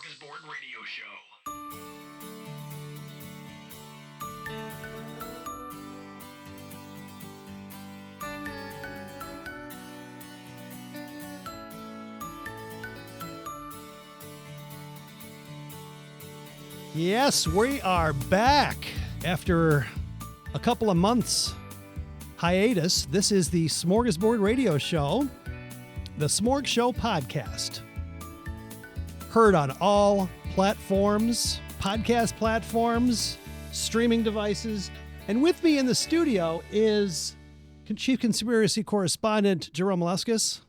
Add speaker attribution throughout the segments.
Speaker 1: Smorgasbord Radio Show.
Speaker 2: Yes, we are back after a couple of months hiatus. This is the Smorgasbord Radio Show, the Smorg Show podcast. Heard on all platforms, podcast platforms, streaming devices. And with me in the studio is Chief Conspiracy Correspondent Jerome Malauskas.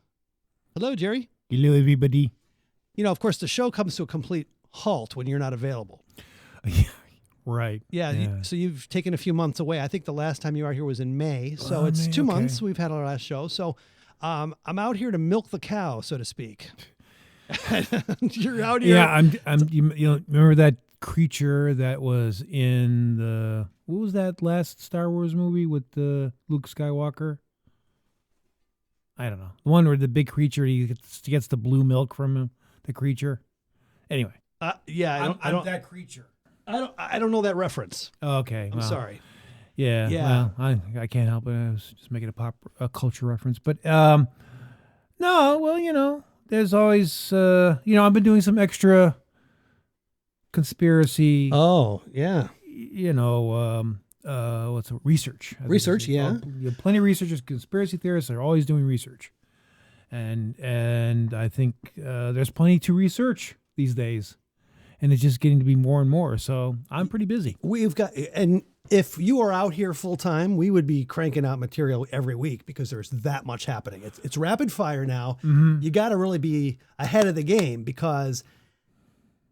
Speaker 2: Hello, Jerry.
Speaker 3: Hello, everybody.
Speaker 2: You know, of course, the show comes to a complete halt when you're not available.
Speaker 3: Right.
Speaker 2: Yeah. So you've taken a few months away. I think the last time you were here was in May. So it's 2 months we've had our last show. So I'm out here to milk the cow, so to speak. You're out here.
Speaker 3: Yeah, you remember that creature that was in what was that last Star Wars movie with Luke Skywalker? I don't know. The one where the big creature, he gets the blue milk from him, the creature. Anyway.
Speaker 2: Yeah, I don't
Speaker 3: that creature.
Speaker 2: I don't know that reference.
Speaker 3: Okay.
Speaker 2: I'm sorry.
Speaker 3: Yeah. Well, I can't help it. I was just making a culture reference. But no, well, there's always I've been doing some extra conspiracy.
Speaker 2: Oh, yeah.
Speaker 3: What's it, research?
Speaker 2: Research, yeah.
Speaker 3: Plenty of researchers, conspiracy theorists are always doing research. And I think there's plenty to research these days. And it's just getting to be more and more. So I'm pretty busy.
Speaker 2: And if you are out here full time, we would be cranking out material every week because there's that much happening. It's rapid fire now.
Speaker 3: Mm-hmm.
Speaker 2: You got to really be ahead of the game because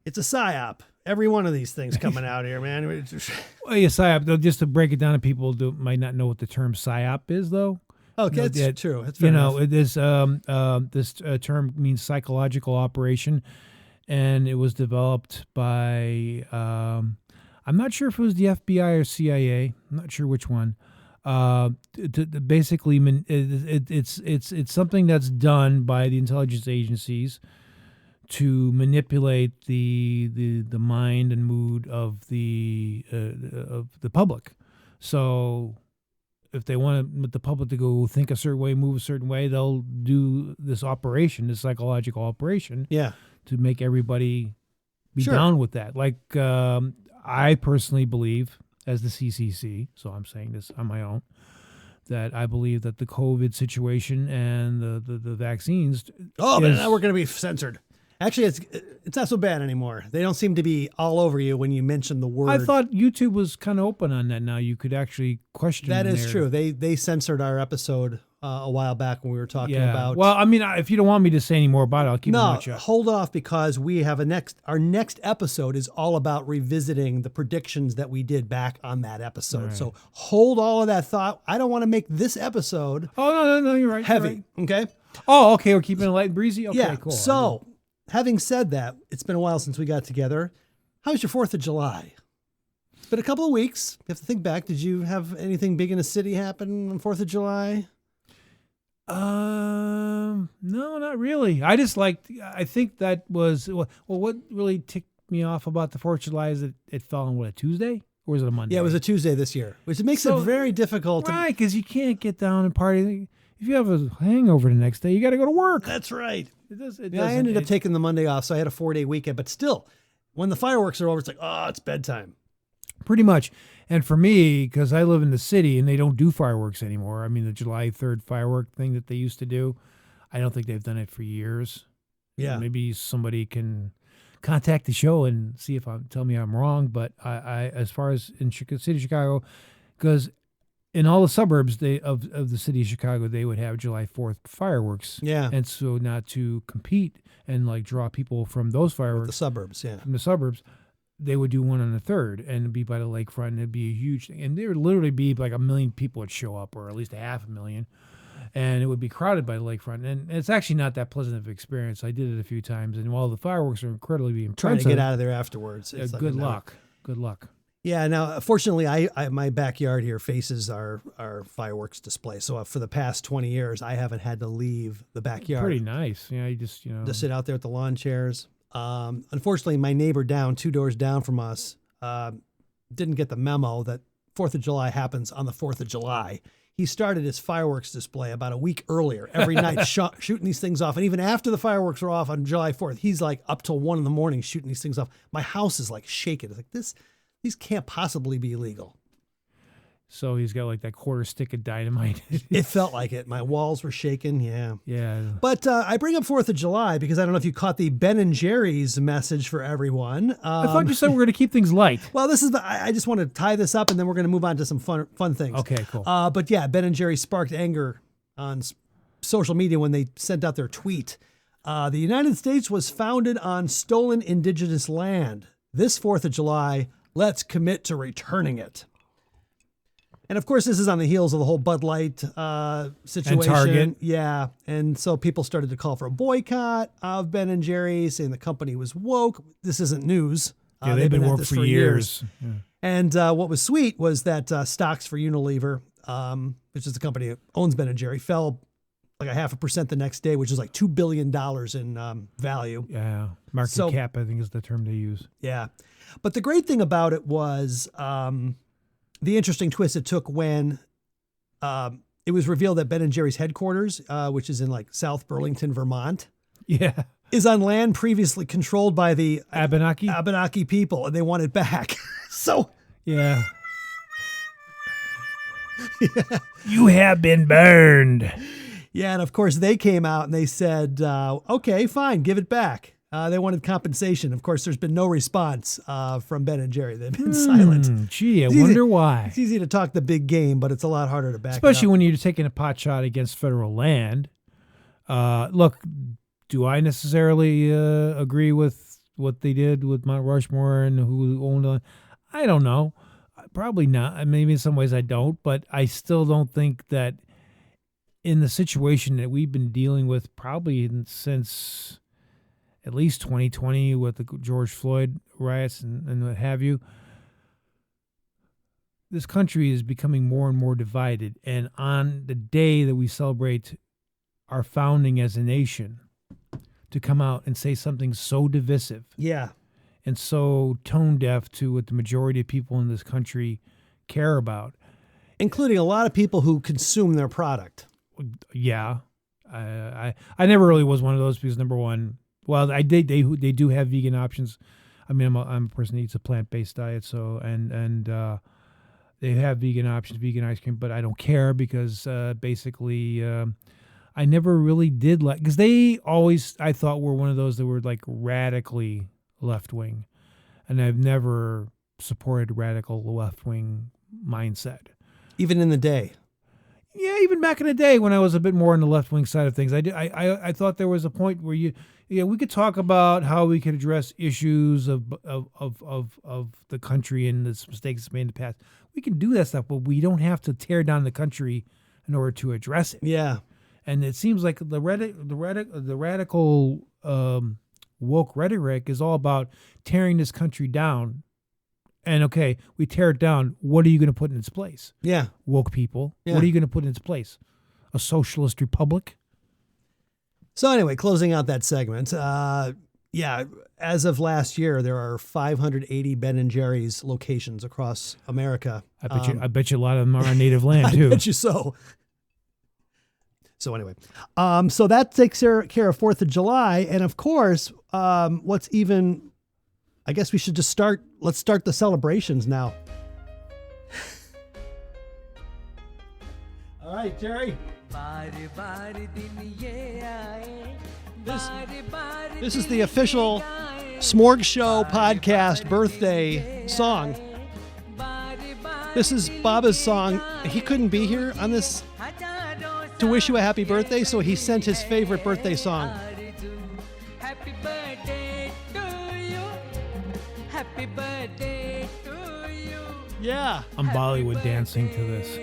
Speaker 2: it's a psyop. Every one of these things coming out here, man.
Speaker 3: Well, yeah, psyop. Though, just to break it down to people who might not know what the term psyop is, though.
Speaker 2: Okay, that's true. That's fair enough.
Speaker 3: It is. This term means psychological operation. And it was developed by, I'm not sure if it was the FBI or CIA. I'm not sure which one. Basically, it's something that's done by the intelligence agencies to manipulate the mind and mood of the public. So if they want the public to go think a certain way, move a certain way, they'll do this operation, this psychological operation.
Speaker 2: Yeah.
Speaker 3: To make everybody be
Speaker 2: Sure.
Speaker 3: down with that. Like, I personally believe, as the CCC, so I'm saying this on my own, that I believe that the COVID situation and the vaccines...
Speaker 2: Oh, but now we're going to be censored. Actually, it's not so bad anymore. They don't seem to be all over you when you mention the word.
Speaker 3: I thought YouTube was kind of open on that now. You could actually question
Speaker 2: That is true. They censored our episode a while back when we were talking about...
Speaker 3: Well, I mean, if you don't want me to say any more about it, I'll keep my mouth shut.
Speaker 2: Hold off because we have our next episode is all about revisiting the predictions that we did back on that episode. Right. So hold all of that thought. I don't want to make this episode...
Speaker 3: Oh, no, you're right.
Speaker 2: Heavy,
Speaker 3: you're right.
Speaker 2: okay?
Speaker 3: Oh, okay, we're keeping it light and breezy? Okay,
Speaker 2: yeah,
Speaker 3: cool.
Speaker 2: So, having said that, it's been a while since we got together. How was your 4th of July? It's been a couple of weeks. You have to think back. Did you have anything big in the city happen on 4th of July?
Speaker 3: No, not really. I think that was, what really ticked me off about the 4th of July is that it fell on, a Tuesday? Or was it a Monday?
Speaker 2: Yeah, it was a Tuesday this year, which makes it very difficult.
Speaker 3: Right, because you can't get down and party. If you have a hangover the next day, you got to go to work.
Speaker 2: That's right.
Speaker 3: I
Speaker 2: ended up taking the Monday off, so I had a 4-day weekend. But still, when the fireworks are over, it's like, oh, it's bedtime.
Speaker 3: Pretty much. And for me, because I live in the city and they don't do fireworks anymore. I mean, the July 3rd firework thing that they used to do, I don't think they've done it for years.
Speaker 2: Yeah.
Speaker 3: Maybe somebody can contact the show and see if tell me I'm wrong. But I as far as in the city of Chicago, because in all the suburbs of the city of Chicago, they would have July 4th fireworks.
Speaker 2: Yeah.
Speaker 3: And so not to compete and draw people from those fireworks.
Speaker 2: The suburbs, yeah.
Speaker 3: From the suburbs. They would do one on the 3rd and it'd be by the lakefront and it'd be a huge thing. And there would literally be like 1 million people would show up, or at least 500,000. And it would be crowded by the lakefront. And it's actually not that pleasant of an experience. I did it a few times. And while the fireworks are incredibly impressive,
Speaker 2: trying to get out of there afterwards.
Speaker 3: Good luck. Good luck.
Speaker 2: Yeah. Now, fortunately, I my backyard here faces our fireworks display. So for the past 20 years, I haven't had to leave the backyard.
Speaker 3: Pretty nice. Yeah. You just
Speaker 2: sit out there with the lawn chairs. Unfortunately, my neighbor down, 2 doors down from us, didn't get the memo that 4th of July happens on the 4th of July. He started his fireworks display about a week earlier, every night shooting these things off. And even after the fireworks were off on July 4th, he's like up till 1 a.m. shooting these things off. My house is like shaking. It's like, these can't possibly be illegal.
Speaker 3: So he's got like that quarter stick of dynamite.
Speaker 2: It felt like it. My walls were shaking. Yeah.
Speaker 3: Yeah.
Speaker 2: But I bring up 4th of July because I don't know if you caught the Ben & Jerry's message for everyone.
Speaker 3: I thought you said we were going to keep things light.
Speaker 2: Well, this is I just want to tie this up and then we're going to move on to some fun things.
Speaker 3: Okay, cool.
Speaker 2: But yeah, Ben & Jerry sparked anger on social media when they sent out their tweet. The United States was founded on stolen indigenous land. This 4th of July, let's commit to returning it. And of course, this is on the heels of the whole Bud Light situation.
Speaker 3: And Target.
Speaker 2: Yeah. And so people started to call for a boycott of Ben & Jerry's, saying the company was woke. This isn't news.
Speaker 3: Yeah, they've been
Speaker 2: at
Speaker 3: woke
Speaker 2: this
Speaker 3: for years. Yeah.
Speaker 2: And what was sweet was that stocks for Unilever, which is the company that owns Ben & Jerry, fell like 0.5% the next day, which is like $2 billion in value.
Speaker 3: Yeah. Market cap, I think, is the term they use.
Speaker 2: Yeah. But the great thing about it was the interesting twist it took when it was revealed that Ben & Jerry's headquarters, which is in like South Burlington, Vermont, is on land previously controlled by the Abenaki people, and they want it back. So
Speaker 3: yeah. You have been burned.
Speaker 2: Yeah, and of course they came out and they said, okay, fine, give it back. They wanted compensation. Of course, there's been no response from Ben & Jerry. They've been silent.
Speaker 3: Gee, I wonder why.
Speaker 2: It's easy to talk the big game, but it's a lot harder to back
Speaker 3: Especially
Speaker 2: it up.
Speaker 3: when you're taking a pot shot against federal land. Look, do I necessarily agree with what they did with Mount Rushmore and who owned it? I don't know. Probably not. Maybe in some ways I don't, but I still don't think that in the situation that we've been dealing with probably since at least 2020 with the George Floyd riots and what have you, this country is becoming more and more divided. And on the day that we celebrate our founding as a nation, to come out and say something so divisive and so tone deaf to what the majority of people in this country care about.
Speaker 2: Including a lot of people who consume their product.
Speaker 3: Yeah. I never really was one of those because, number one, well, they do have vegan options. I mean, I'm a person that eats a plant-based diet, so and they have vegan options, vegan ice cream, but I don't care because basically I never really did like, because they always, I thought, were one of those that were like radically left-wing, and I've never supported radical left-wing mindset.
Speaker 2: Even in the day.
Speaker 3: Yeah, even back in the day when I was a bit more on the left-wing side of things, I thought there was a point where we could talk about how we could address issues of the country and the mistakes made in the past. We can do that stuff, but we don't have to tear down the country in order to address it.
Speaker 2: Yeah,
Speaker 3: and it seems like the radical woke rhetoric is all about tearing this country down. And okay, we tear it down. What are you going to put in its place?
Speaker 2: Yeah,
Speaker 3: woke people.
Speaker 2: Yeah.
Speaker 3: What are you going to put in its place? A socialist republic?
Speaker 2: So anyway, closing out that segment, as of last year, there are 580 Ben & Jerry's locations across America.
Speaker 3: I bet you a lot of them are on native land, too.
Speaker 2: I bet you so. So anyway, so that takes care of 4th of July. And of course, what's even, I guess we should just let's start the celebrations now. All right, Jerry. This is the official Smorg Show podcast birthday song. This is Baba's song. He couldn't be here on this to wish you a happy birthday, so he sent his favorite birthday song.
Speaker 4: Happy birthday to you. Happy birthday to you.
Speaker 2: Yeah.
Speaker 3: I'm Bollywood dancing to this.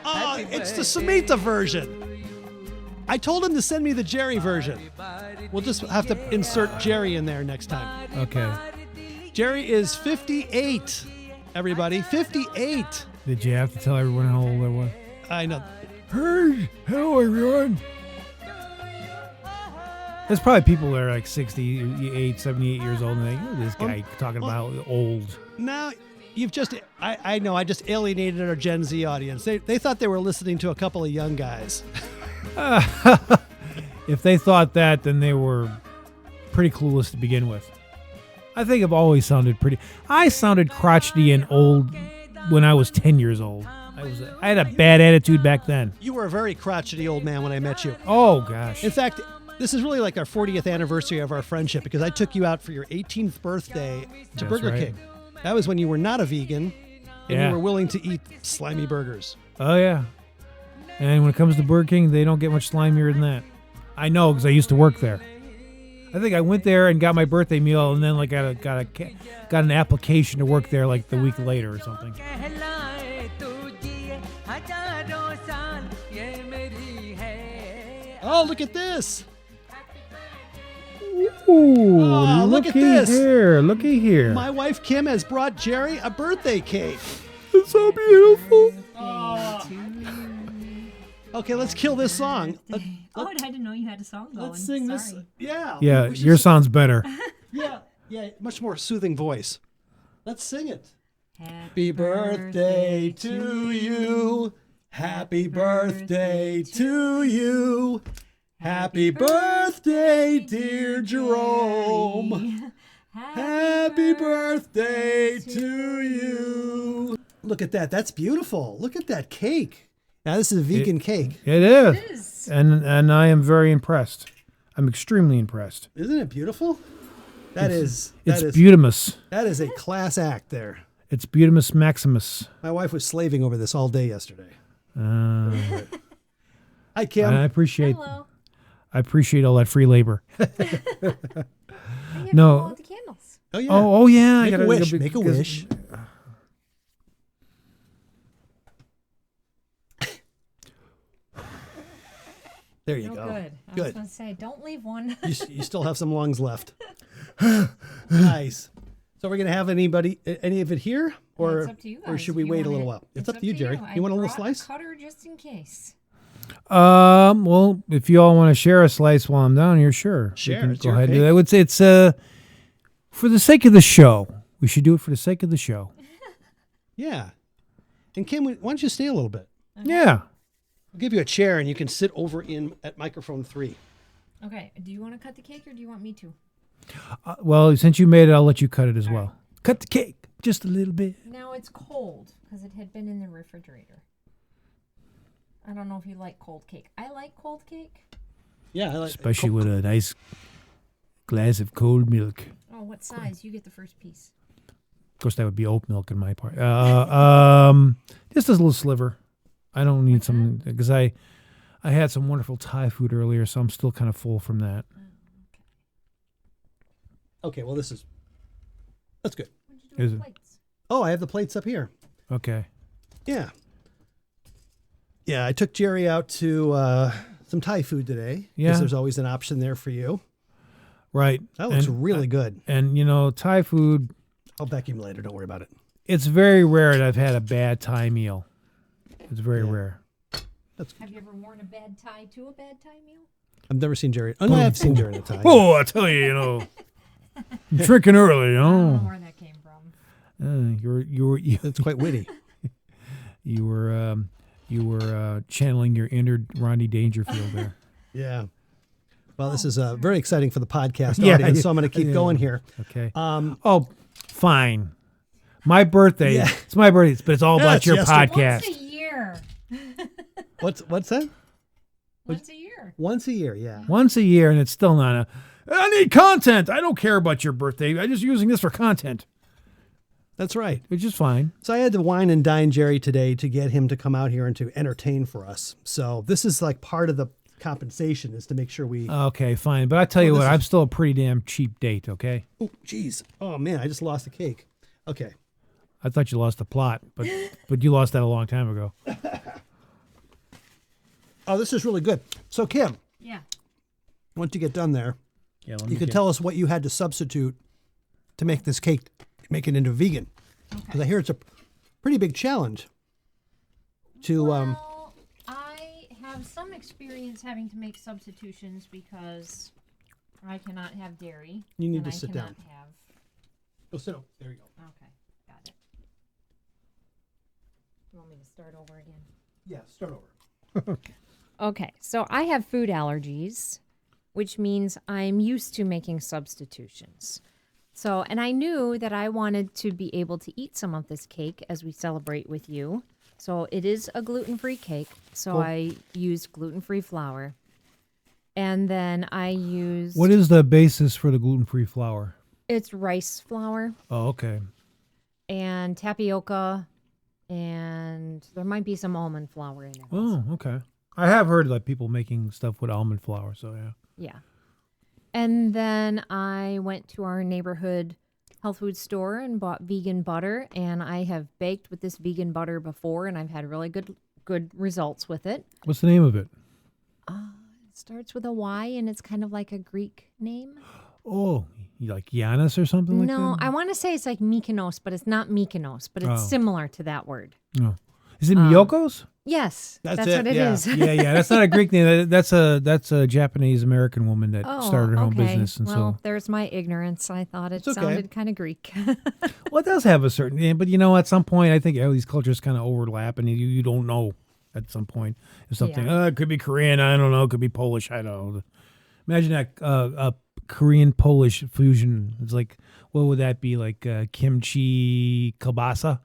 Speaker 2: Oh, it's the Sumita version. I told him to send me the Jerry version. We'll just have to insert Jerry in there next time.
Speaker 3: Okay.
Speaker 2: Jerry is 58, everybody. 58.
Speaker 3: Did you have to tell everyone how old I was?
Speaker 2: I know.
Speaker 3: Hey, hello everyone. There's probably people that are like 68, 78 years old, and they think, this guy talking about old.
Speaker 2: Now, you've just, I know, I just alienated our Gen Z audience. They thought they were listening to a couple of young guys.
Speaker 3: If they thought that, then they were pretty clueless to begin with. I think I've always sounded I sounded crotchety and old when I was 10 years old. I had a bad attitude back then.
Speaker 2: You were a very crotchety old man when I met you.
Speaker 3: Oh, gosh.
Speaker 2: In fact, this is really like our 40th anniversary of our friendship because I took you out for your 18th birthday to
Speaker 3: That's
Speaker 2: Burger
Speaker 3: right.
Speaker 2: King. That was when you were not a vegan and
Speaker 3: Yeah.
Speaker 2: you were willing to eat slimy burgers.
Speaker 3: Oh, yeah. And when it comes to Burger King, they don't get much slimier than that. I know because I used to work there. I think I went there and got my birthday meal, and then like got an application to work there like the week later or something.
Speaker 2: Oh, look at this.
Speaker 3: Ooh,
Speaker 2: Oh, look at this.
Speaker 3: Looky here.
Speaker 2: My wife Kim has brought Jerry a birthday cake.
Speaker 3: It's so beautiful.
Speaker 2: Okay, let's kill this song.
Speaker 5: Oh, I didn't know you had a song going.
Speaker 2: Let's sing this.
Speaker 5: Sorry.
Speaker 2: Yeah.
Speaker 3: Yeah,
Speaker 2: we should
Speaker 3: your
Speaker 2: sing-
Speaker 3: sound's better.
Speaker 2: Yeah, much more soothing voice. Let's sing it.
Speaker 5: Happy
Speaker 2: Birthday to you. Happy birthday to you. Happy birthday, dear Jerome. Happy birthday to you. Look at that. That's beautiful. Look at that cake. Now, this is a vegan cake.
Speaker 3: It is.
Speaker 5: It is.
Speaker 3: And I am very impressed. I'm extremely impressed.
Speaker 2: Isn't it beautiful? That
Speaker 3: It's
Speaker 2: is
Speaker 3: Butimus.
Speaker 2: that is a class act there.
Speaker 3: It's Butimus Maximus.
Speaker 2: My wife was slaving over this all day yesterday. Hi, Kim.
Speaker 3: I appreciate
Speaker 5: Hello.
Speaker 3: all that free labor.
Speaker 5: I have
Speaker 3: No.
Speaker 5: to blow out the candles.
Speaker 2: Oh, yeah.
Speaker 3: Oh yeah.
Speaker 2: Make a wish. Make a wish. There you
Speaker 5: No
Speaker 2: go.
Speaker 5: good. I was
Speaker 2: Good.
Speaker 5: going to say, don't leave one.
Speaker 2: You still have some lungs left. Nice. So we're gonna have any of it here, or
Speaker 5: It's up to you
Speaker 2: or
Speaker 5: guys
Speaker 2: should
Speaker 5: if
Speaker 2: we
Speaker 5: you
Speaker 2: wait a
Speaker 5: want
Speaker 2: little
Speaker 5: it.
Speaker 2: while? It's
Speaker 5: It's
Speaker 2: up to you, Jerry.
Speaker 5: I
Speaker 2: You want a little
Speaker 5: brought
Speaker 2: slice?
Speaker 5: cutter just in case.
Speaker 3: Well, if you all want to share a slice while I'm down here, sure. We
Speaker 2: Share.
Speaker 3: can
Speaker 2: It's
Speaker 3: go
Speaker 2: your
Speaker 3: ahead and do
Speaker 2: cake.
Speaker 3: that. I would say it's for the sake of the show. We should do it for the sake of the show.
Speaker 2: Yeah. And Kim, why don't you stay a little bit?
Speaker 3: Yeah.
Speaker 2: I'll give you a chair, and you can sit over in at microphone 3.
Speaker 5: Okay. Do you want to cut the cake or do you want me to?
Speaker 3: Well, since you made it, I'll let you cut it as well. Cut the cake just a little bit.
Speaker 5: Now it's cold because it had been in the refrigerator. I don't know if you like cold cake. I like cold cake.
Speaker 2: Yeah, I like
Speaker 3: Especially with a nice glass of cold milk.
Speaker 5: Oh, what size? You get the first piece.
Speaker 3: Of course, that would be oat milk in my part. Just a little sliver. I don't need some because I had some wonderful Thai food earlier, so I'm still kind of full from that.
Speaker 2: Okay, well that's good.
Speaker 5: What'd you do
Speaker 3: Is
Speaker 5: with
Speaker 3: it-
Speaker 5: plates?
Speaker 2: Oh, I have the plates up here.
Speaker 3: Okay.
Speaker 2: Yeah. Yeah, I took Jerry out to some Thai food today.
Speaker 3: Yeah.
Speaker 2: Because there's always an option there for you.
Speaker 3: Right.
Speaker 2: That looks
Speaker 3: And-
Speaker 2: really good.
Speaker 3: And, Thai food,
Speaker 2: I'll vacuum later. Don't worry about it.
Speaker 3: it's very rare that I've had a bad Thai meal. It's very rare.
Speaker 5: Have you ever worn a bad tie to a bad tie meal?
Speaker 2: I've never seen Jerry. Oh, no, I've seen Jerry in a Thai.
Speaker 3: Oh, I tell you, I'm drinking early,
Speaker 5: I don't know where that came from.
Speaker 2: It's quite witty.
Speaker 3: You were channeling your inner Rodney Dangerfield there.
Speaker 2: Yeah. Well, this is very exciting for the podcast
Speaker 3: Yeah,
Speaker 2: audience, so I'm going to keep
Speaker 3: yeah.
Speaker 2: going here.
Speaker 3: Okay.
Speaker 2: Um,
Speaker 3: Fine. My birthday.
Speaker 2: Yeah.
Speaker 3: It's my birthday, but it's all
Speaker 2: Yeah,
Speaker 3: about
Speaker 2: it's
Speaker 3: your
Speaker 2: yesterday.
Speaker 3: podcast.
Speaker 5: Once a year.
Speaker 2: what's that?
Speaker 5: Once a year.
Speaker 2: Once a year, yeah.
Speaker 3: Once a year, and it's still not I need content. I don't care about your birthday. I'm just using this for content,
Speaker 2: That's right.
Speaker 3: which is fine.
Speaker 2: So I had to wine and dine Jerry today to get him to come out here and to entertain for us. So this is like part of the compensation is to make sure we.
Speaker 3: Okay, fine. But I tell you
Speaker 2: this
Speaker 3: what,
Speaker 2: is-
Speaker 3: I'm still a pretty damn cheap date, okay?
Speaker 2: Oh, jeez. Oh man, I just lost the cake. Okay.
Speaker 3: I thought you lost the plot, but you lost that a long time ago.
Speaker 2: Oh, this is really good. So Kim,
Speaker 5: Yeah.
Speaker 2: once you get done there,
Speaker 3: Yeah, let
Speaker 2: you can tell us what you had to substitute to make this cake, make it into vegan. Because I hear it's a pretty big challenge. To
Speaker 5: Well, I have some experience having to make substitutions because I cannot have dairy.
Speaker 2: You need
Speaker 5: and
Speaker 2: to
Speaker 5: I
Speaker 2: sit
Speaker 5: cannot
Speaker 2: down.
Speaker 5: Have...
Speaker 2: Go sit down. There you go.
Speaker 5: Okay, got it. You want me to start over again?
Speaker 2: Yeah, start over.
Speaker 5: Okay, so I have food allergies, which means I'm used to making substitutions. So, and I knew that I wanted to be able to eat some of this cake as we celebrate with you. So it is a gluten-free cake. So
Speaker 2: Cool.
Speaker 5: I used gluten-free flour. And then I used...
Speaker 3: What is the basis for the gluten-free flour?
Speaker 5: It's rice flour
Speaker 3: Oh, okay.
Speaker 5: and tapioca, and there might be some almond flour in it. also.
Speaker 3: Oh, okay. I have heard like people making stuff with almond flour, so yeah.
Speaker 5: Yeah. And then I went to our neighborhood health food store and bought vegan butter, and I have baked with this vegan butter before, and I've had really good results with it.
Speaker 3: What's the name of it?
Speaker 5: It starts with a Y, and it's kind of like a Greek name.
Speaker 3: Oh, like Giannis or something like that?
Speaker 5: No, I want to say it's like Mykonos, but it's not Mykonos, but it's
Speaker 3: Oh.
Speaker 5: similar to that word.
Speaker 3: No. Is it Miyoko's?
Speaker 5: Yes,
Speaker 2: That's
Speaker 5: that's
Speaker 2: it,
Speaker 5: what it
Speaker 2: yeah.
Speaker 5: is.
Speaker 3: Yeah. That's not a Greek name. That's a Japanese American woman that started her own business, and
Speaker 5: well, there's my ignorance. I thought it
Speaker 2: It's okay.
Speaker 5: sounded kind of Greek.
Speaker 3: well, it does have a certain name. But at some point, I think all these cultures kind of overlap, and you don't know at some point if something.
Speaker 5: Yeah.
Speaker 3: It could be Korean. I don't know. It could be Polish. I don't know. Imagine that a Korean Polish fusion. It's like, what would that be? Like kimchi kielbasa?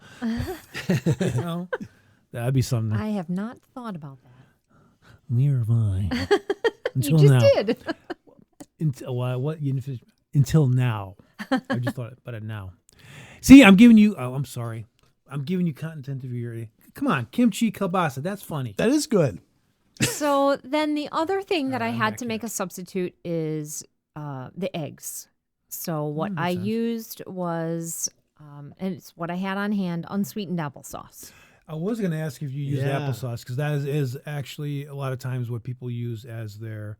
Speaker 3: That'd be something.
Speaker 5: I have not thought about that.
Speaker 3: Near I.
Speaker 5: You just did.
Speaker 3: Until now. I just thought about it now. See, I'm giving you. Oh, I'm sorry. I'm giving you content of your. Come on, kimchi kielbasa. That's funny.
Speaker 2: That is good.
Speaker 5: So then the other thing that I
Speaker 3: I'm
Speaker 5: had
Speaker 3: back
Speaker 5: to make
Speaker 3: here.
Speaker 5: a substitute is the eggs. So what I
Speaker 3: makes sense.
Speaker 5: used was, and it's what I had on hand, unsweetened applesauce.
Speaker 3: I was going to ask if you use
Speaker 2: Yeah.
Speaker 3: applesauce because that is actually a lot of times what people use as their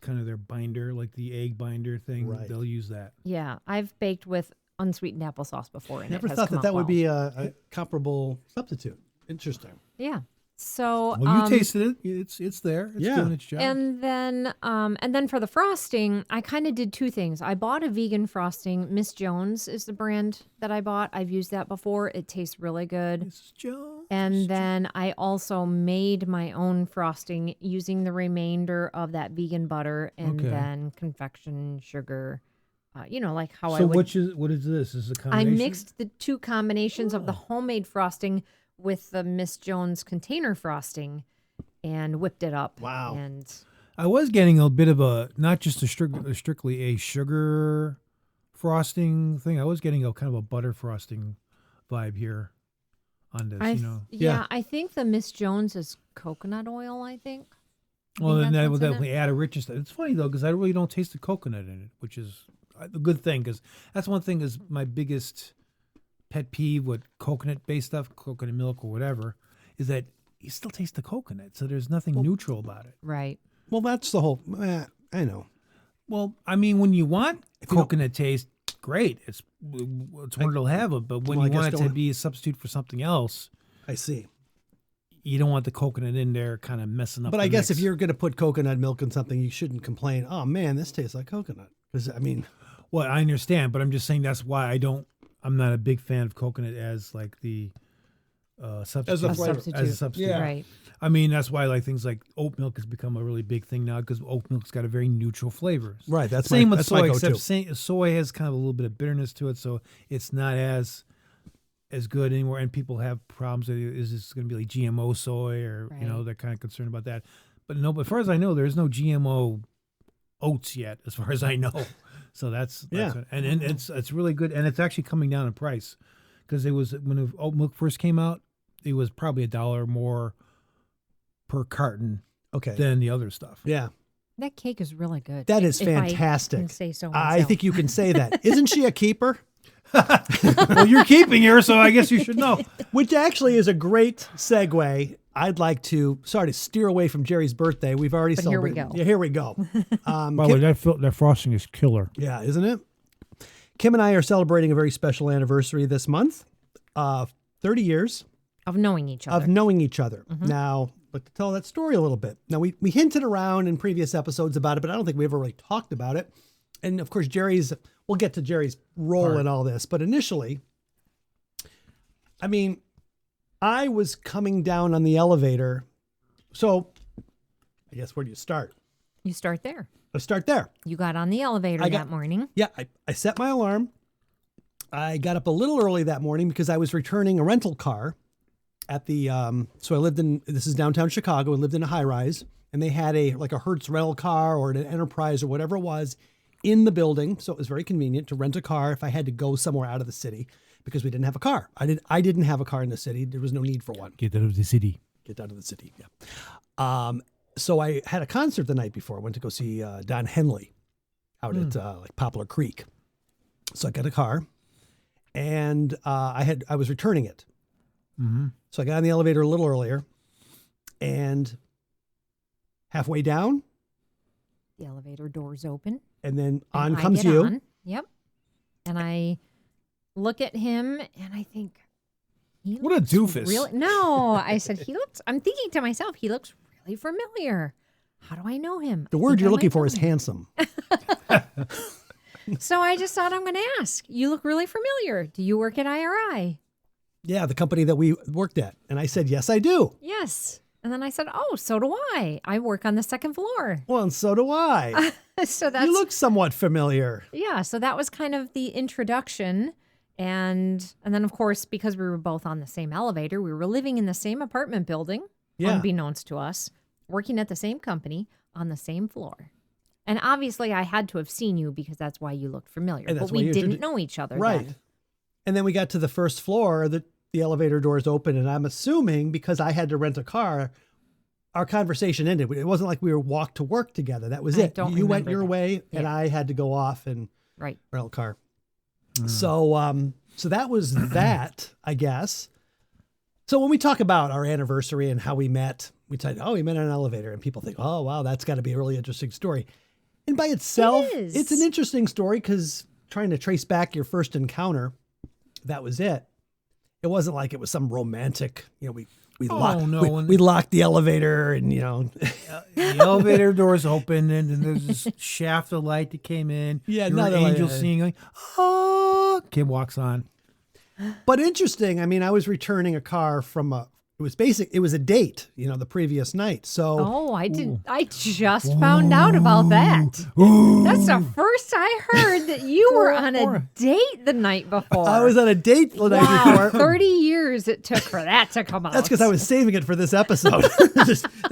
Speaker 3: kind of their binder, like the egg binder thing.
Speaker 2: Right.
Speaker 3: They'll use that.
Speaker 5: Yeah, I've baked with unsweetened applesauce before, and
Speaker 2: Never
Speaker 5: it has
Speaker 2: thought
Speaker 5: come
Speaker 2: that
Speaker 5: out
Speaker 2: would
Speaker 5: well.
Speaker 2: be a comparable substitute. Interesting.
Speaker 5: Yeah. So
Speaker 3: Well, you tasted it. It's there. It's
Speaker 2: Yeah.
Speaker 3: doing its job.
Speaker 5: And then for the frosting, I kind of did two things. I bought a vegan frosting. Miss Jones is the brand that I bought. I've used that before. It tastes really good.
Speaker 3: Mrs. Jones.
Speaker 5: And then I also made my own frosting using the remainder of that vegan butter and
Speaker 3: Okay.
Speaker 5: then confection sugar. Like how I
Speaker 3: So
Speaker 5: would.
Speaker 3: what is this? Is it a
Speaker 5: I
Speaker 3: combination?
Speaker 5: mixed the two combinations of the homemade frosting with the Miss Jones container frosting and whipped it up.
Speaker 2: Wow.
Speaker 5: And
Speaker 3: I was getting a bit of a not just strictly a sugar frosting thing. I was getting a kind of a butter frosting vibe here on this.
Speaker 5: Yeah, I think the Miss Jones is coconut oil, I think.
Speaker 3: Well, then
Speaker 5: that's
Speaker 3: that
Speaker 5: what's
Speaker 3: would
Speaker 5: in
Speaker 3: definitely add a richness. It's funny though because I really don't taste the coconut in it, which is a good thing because that's one thing is my biggest pet peeve with coconut-based stuff, coconut milk or whatever, is that you still taste the coconut, so there's nothing neutral about it.
Speaker 5: Right.
Speaker 2: Well, that's the whole. I know.
Speaker 3: Well, I mean, when you want
Speaker 2: If you don't-
Speaker 3: coconut taste, great. It's what it'll have, but when
Speaker 2: Well, I
Speaker 3: you
Speaker 2: guess
Speaker 3: want it to
Speaker 2: don't-
Speaker 3: be a substitute for something else,
Speaker 2: I see.
Speaker 3: you don't want the coconut in there kind of messing up.
Speaker 2: But
Speaker 3: the
Speaker 2: I guess if
Speaker 3: mix.
Speaker 2: you're going to put coconut milk in something, you shouldn't complain. Oh man, this tastes like coconut. Because I mean,
Speaker 3: well, I understand, but I'm just saying that's why I'm not a big fan of coconut as like the substitute.
Speaker 2: As a
Speaker 5: A
Speaker 2: flavor.
Speaker 5: substitute.
Speaker 3: As a substitute.
Speaker 2: Yeah.
Speaker 5: Right.
Speaker 3: I mean, that's why like things like oat milk has become a really big thing now because oat milk's got a very neutral flavor.
Speaker 2: right? That's
Speaker 3: Same
Speaker 2: my,
Speaker 3: with
Speaker 2: that's my
Speaker 3: soy,
Speaker 2: go-to.
Speaker 3: except soy has kind of a little bit of bitterness to it, so it's not as good anymore. And people have problems with is this going to be like GMO soy or
Speaker 5: Right.
Speaker 3: they're kind of concerned about that. But no, but as far as I know, there's no GMO oats yet, as far as I know. So that's
Speaker 2: Yeah.
Speaker 3: what, and it's really good, and it's actually coming down in price because it was when oat milk first came out, it was probably $1 more per carton
Speaker 2: Okay.
Speaker 3: than the other stuff.
Speaker 2: Yeah,
Speaker 5: That cake is really good.
Speaker 2: that is
Speaker 5: if I
Speaker 2: fantastic.
Speaker 5: can say so
Speaker 2: I
Speaker 5: myself.
Speaker 2: think you can say that. Isn't she a keeper?
Speaker 3: Well, you're keeping her, so I guess you should know.
Speaker 2: Which actually is a great segue. I'd like to, sorry to steer away from Jerry's birthday. We've already
Speaker 5: But here we
Speaker 2: celebrated.
Speaker 5: go.
Speaker 2: Yeah, here we go.
Speaker 3: By the way, that frosting is killer.
Speaker 2: Yeah, isn't it? Kim and I are celebrating a very special anniversary this month. 30 years
Speaker 5: Of knowing each other.
Speaker 2: of knowing each other. Now, like to tell that story a little bit. Now, we hinted around in previous episodes about it, but I don't think we ever really talked about it. And of course, we'll get to Jerry's role in all this. But initially, I mean, I was coming down on the elevator. So I guess where do you start?
Speaker 5: You start there.
Speaker 2: Let's start there.
Speaker 5: You got on the elevator that morning.
Speaker 2: Yeah, I set my alarm. I got up a little early that morning because I was returning a rental car at the, so I lived this is downtown Chicago. I lived in a high rise, and they had a Hertz rental car or an Enterprise or whatever it was in the building. So it was very convenient to rent a car if I had to go somewhere out of the city because we didn't have a car. I didn't have a car in the city. There was no need for one.
Speaker 3: Get out of the city.
Speaker 2: Get out of the city. Yeah. So I had a concert the night before. I went to go see Don Henley out at Poplar Creek. So I got a car, and I was returning it.
Speaker 3: Mm-hmm.
Speaker 2: So I got on the elevator a little earlier, and halfway down,
Speaker 5: the elevator doors open,
Speaker 2: and then
Speaker 5: and
Speaker 2: on comes you.
Speaker 5: On. Yep. And I look at him, and I think,
Speaker 3: what a doofus!
Speaker 5: No, I said I'm thinking to myself, he looks really familiar. How do I know him?
Speaker 2: The word you're looking for is handsome.
Speaker 5: So I just thought, I'm going to ask. You look really familiar. Do you work at IRI?
Speaker 2: Yeah, the company that we worked at. And I said, yes, I do.
Speaker 5: Yes. And then I said, oh, so do I. I work on the second floor.
Speaker 2: Well, and so do I.
Speaker 5: So that's,
Speaker 2: you look somewhat familiar.
Speaker 5: Yeah, so that was kind of the introduction. And then, of course, because we were both on the same elevator, we were living in the same apartment building, unbeknownst to us, working at the same company on the same floor. And obviously, I had to have seen you because that's why you looked familiar. But we didn't know each other
Speaker 2: right.
Speaker 5: then.
Speaker 2: And then we got to the first floor, the elevator doors open, and I'm assuming because I had to rent a car, our conversation ended. It wasn't like we were walked to work together. That was it. You went your way, and I had to go off and rent a car. So that was that, I guess. So when we talk about our anniversary and how we met, we said, we met in an elevator, and people think, oh, wow, that's got to be a really interesting story. And by itself, it's an interesting story because trying to trace back your first encounter, that was it. It wasn't like it was some romantic, we locked the elevator and,
Speaker 3: the elevator doors open and there's this shaft of light that came in.
Speaker 2: Yeah,
Speaker 3: you're an angel singing, like, oh, kid walks on.
Speaker 2: But interesting. I mean, I was returning a car from it was a date, the previous night. So
Speaker 5: I just found out about that. That's the first I heard that you were on a date the night before.
Speaker 2: I was on a date the night before.
Speaker 5: 30 years it took for that to come out.
Speaker 2: That's because I was saving it for this episode.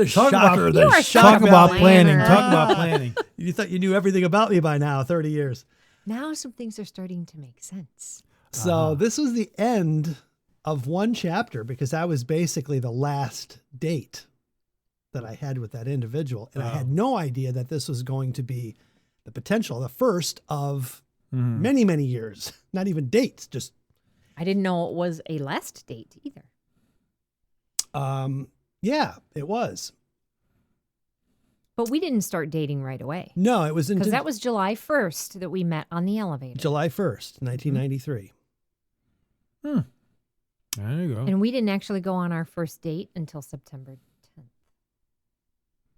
Speaker 3: Talk about planning.
Speaker 2: You thought you knew everything about me by now, 30 years.
Speaker 5: Now some things are starting to make sense.
Speaker 2: So this was the end of one chapter because that was basically the last date that I had with that individual. And I had no idea that this was going to be the first of many, many years, not even dates, just.
Speaker 5: I didn't know it was a last date either.
Speaker 2: Yeah, it was.
Speaker 5: But we didn't start dating right away.
Speaker 2: No, it was
Speaker 5: because that was July 1st that we met on the elevator.
Speaker 2: July 1st, 1993.
Speaker 3: There you go.
Speaker 5: And we didn't actually go on our first date until September 10th.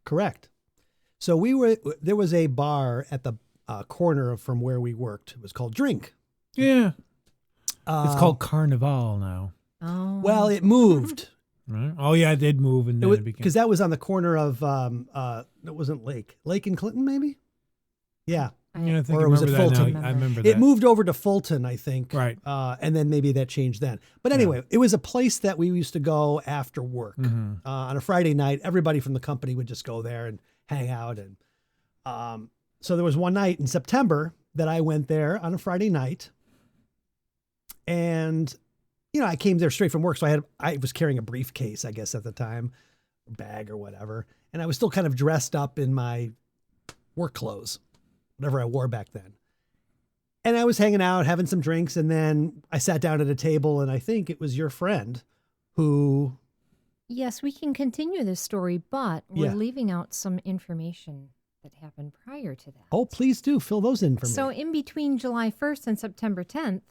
Speaker 2: Correct. So there was a bar at the corner from where we worked. It was called Drink.
Speaker 3: Yeah. It's called Carnival now.
Speaker 5: Oh.
Speaker 2: Well, it moved.
Speaker 3: Right. Oh, yeah, it did move. And then it became.
Speaker 2: Because that was on the corner of, it wasn't Lake and Clinton, maybe? Yeah.
Speaker 3: Yeah, I think
Speaker 2: or was it Fulton?
Speaker 3: I remember that.
Speaker 2: It moved over to Fulton, I think.
Speaker 3: Right.
Speaker 2: And then maybe that changed then. But anyway, it was a place that we used to go after work. On a Friday night, everybody from the company would just go there and hang out. And so there was one night in September that I went there on a Friday night. And, I came there straight from work. So I was carrying a briefcase, I guess, at the time, bag or whatever. And I was still kind of dressed up in my work clothes, whatever I wore back then. And I was hanging out, having some drinks, and then I sat down at a table, and I think it was your friend who...
Speaker 5: Yes, we can continue this story, but we're leaving out some information that happened prior to that.
Speaker 2: Oh, please do. Fill those in for me.
Speaker 5: So in between July 1st and September 10th,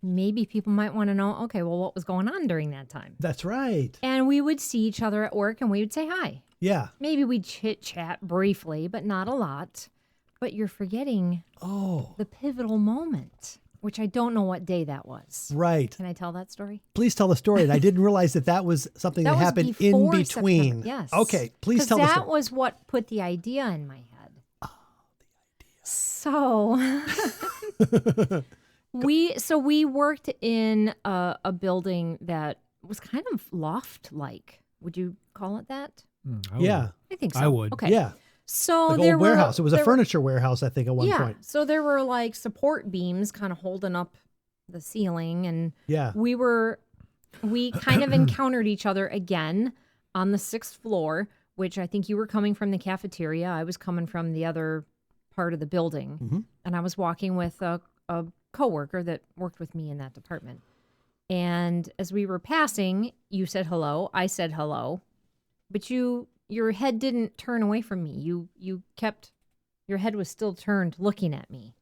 Speaker 5: maybe people might want to know, okay, well, what was going on during that time?
Speaker 2: That's right.
Speaker 5: And we would see each other at work and we would say hi.
Speaker 2: Yeah.
Speaker 5: Maybe we'd chit chat briefly, but not a lot. But you're forgetting the pivotal moment, which I don't know what day that was.
Speaker 2: Right.
Speaker 5: Can I tell that story?
Speaker 2: Please tell the story. And I didn't realize that was something that
Speaker 5: was
Speaker 2: happened in
Speaker 5: before
Speaker 2: between.
Speaker 5: September. Yes.
Speaker 2: Okay. Please tell the
Speaker 5: that
Speaker 2: story.
Speaker 5: was what put the idea in my head. So we worked in a building that was kind of loft-like. Would you call it that?
Speaker 2: Yeah.
Speaker 5: I think so.
Speaker 3: I would.
Speaker 5: Okay.
Speaker 2: Yeah.
Speaker 5: So
Speaker 2: Like
Speaker 5: there
Speaker 2: old
Speaker 5: were
Speaker 2: warehouse. It was a
Speaker 5: there were-
Speaker 2: furniture warehouse, I think, at one point.
Speaker 5: So there were like support beams kind of holding up the ceiling, and
Speaker 2: Yeah.
Speaker 5: we kind of encountered each other again on the 6th floor, which I think you were coming from the cafeteria. I was coming from the other part of the building,
Speaker 2: Mhm.
Speaker 5: and I was walking with a coworker that worked with me in that department. And as we were passing, you said hello. I said hello, but your head didn't turn away from me. You kept, your head was still turned looking at me.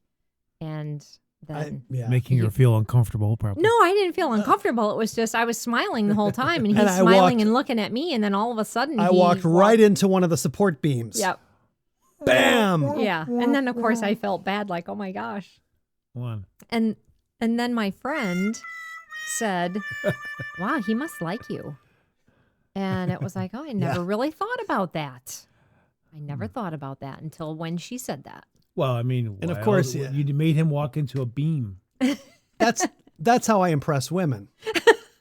Speaker 5: And then
Speaker 3: Making her feel uncomfortable, probably.
Speaker 5: no, I didn't feel uncomfortable. It was just I was smiling the whole time, and he's
Speaker 2: And I
Speaker 5: smiling
Speaker 2: walked-
Speaker 5: and looking at me, and then all of a sudden
Speaker 2: I
Speaker 5: he
Speaker 2: walked right into one of the support beams.
Speaker 5: Yep.
Speaker 2: Bam.
Speaker 5: Yeah. And then of course I felt bad, like, oh my gosh.
Speaker 3: One.
Speaker 5: And then my friend said, wow, he must like you. And it was like, oh, I never really thought about that. I never thought about that until when she said that.
Speaker 3: Well, I mean,
Speaker 2: And of course, yeah.
Speaker 3: you made him walk into a beam.
Speaker 2: That's how I impress women.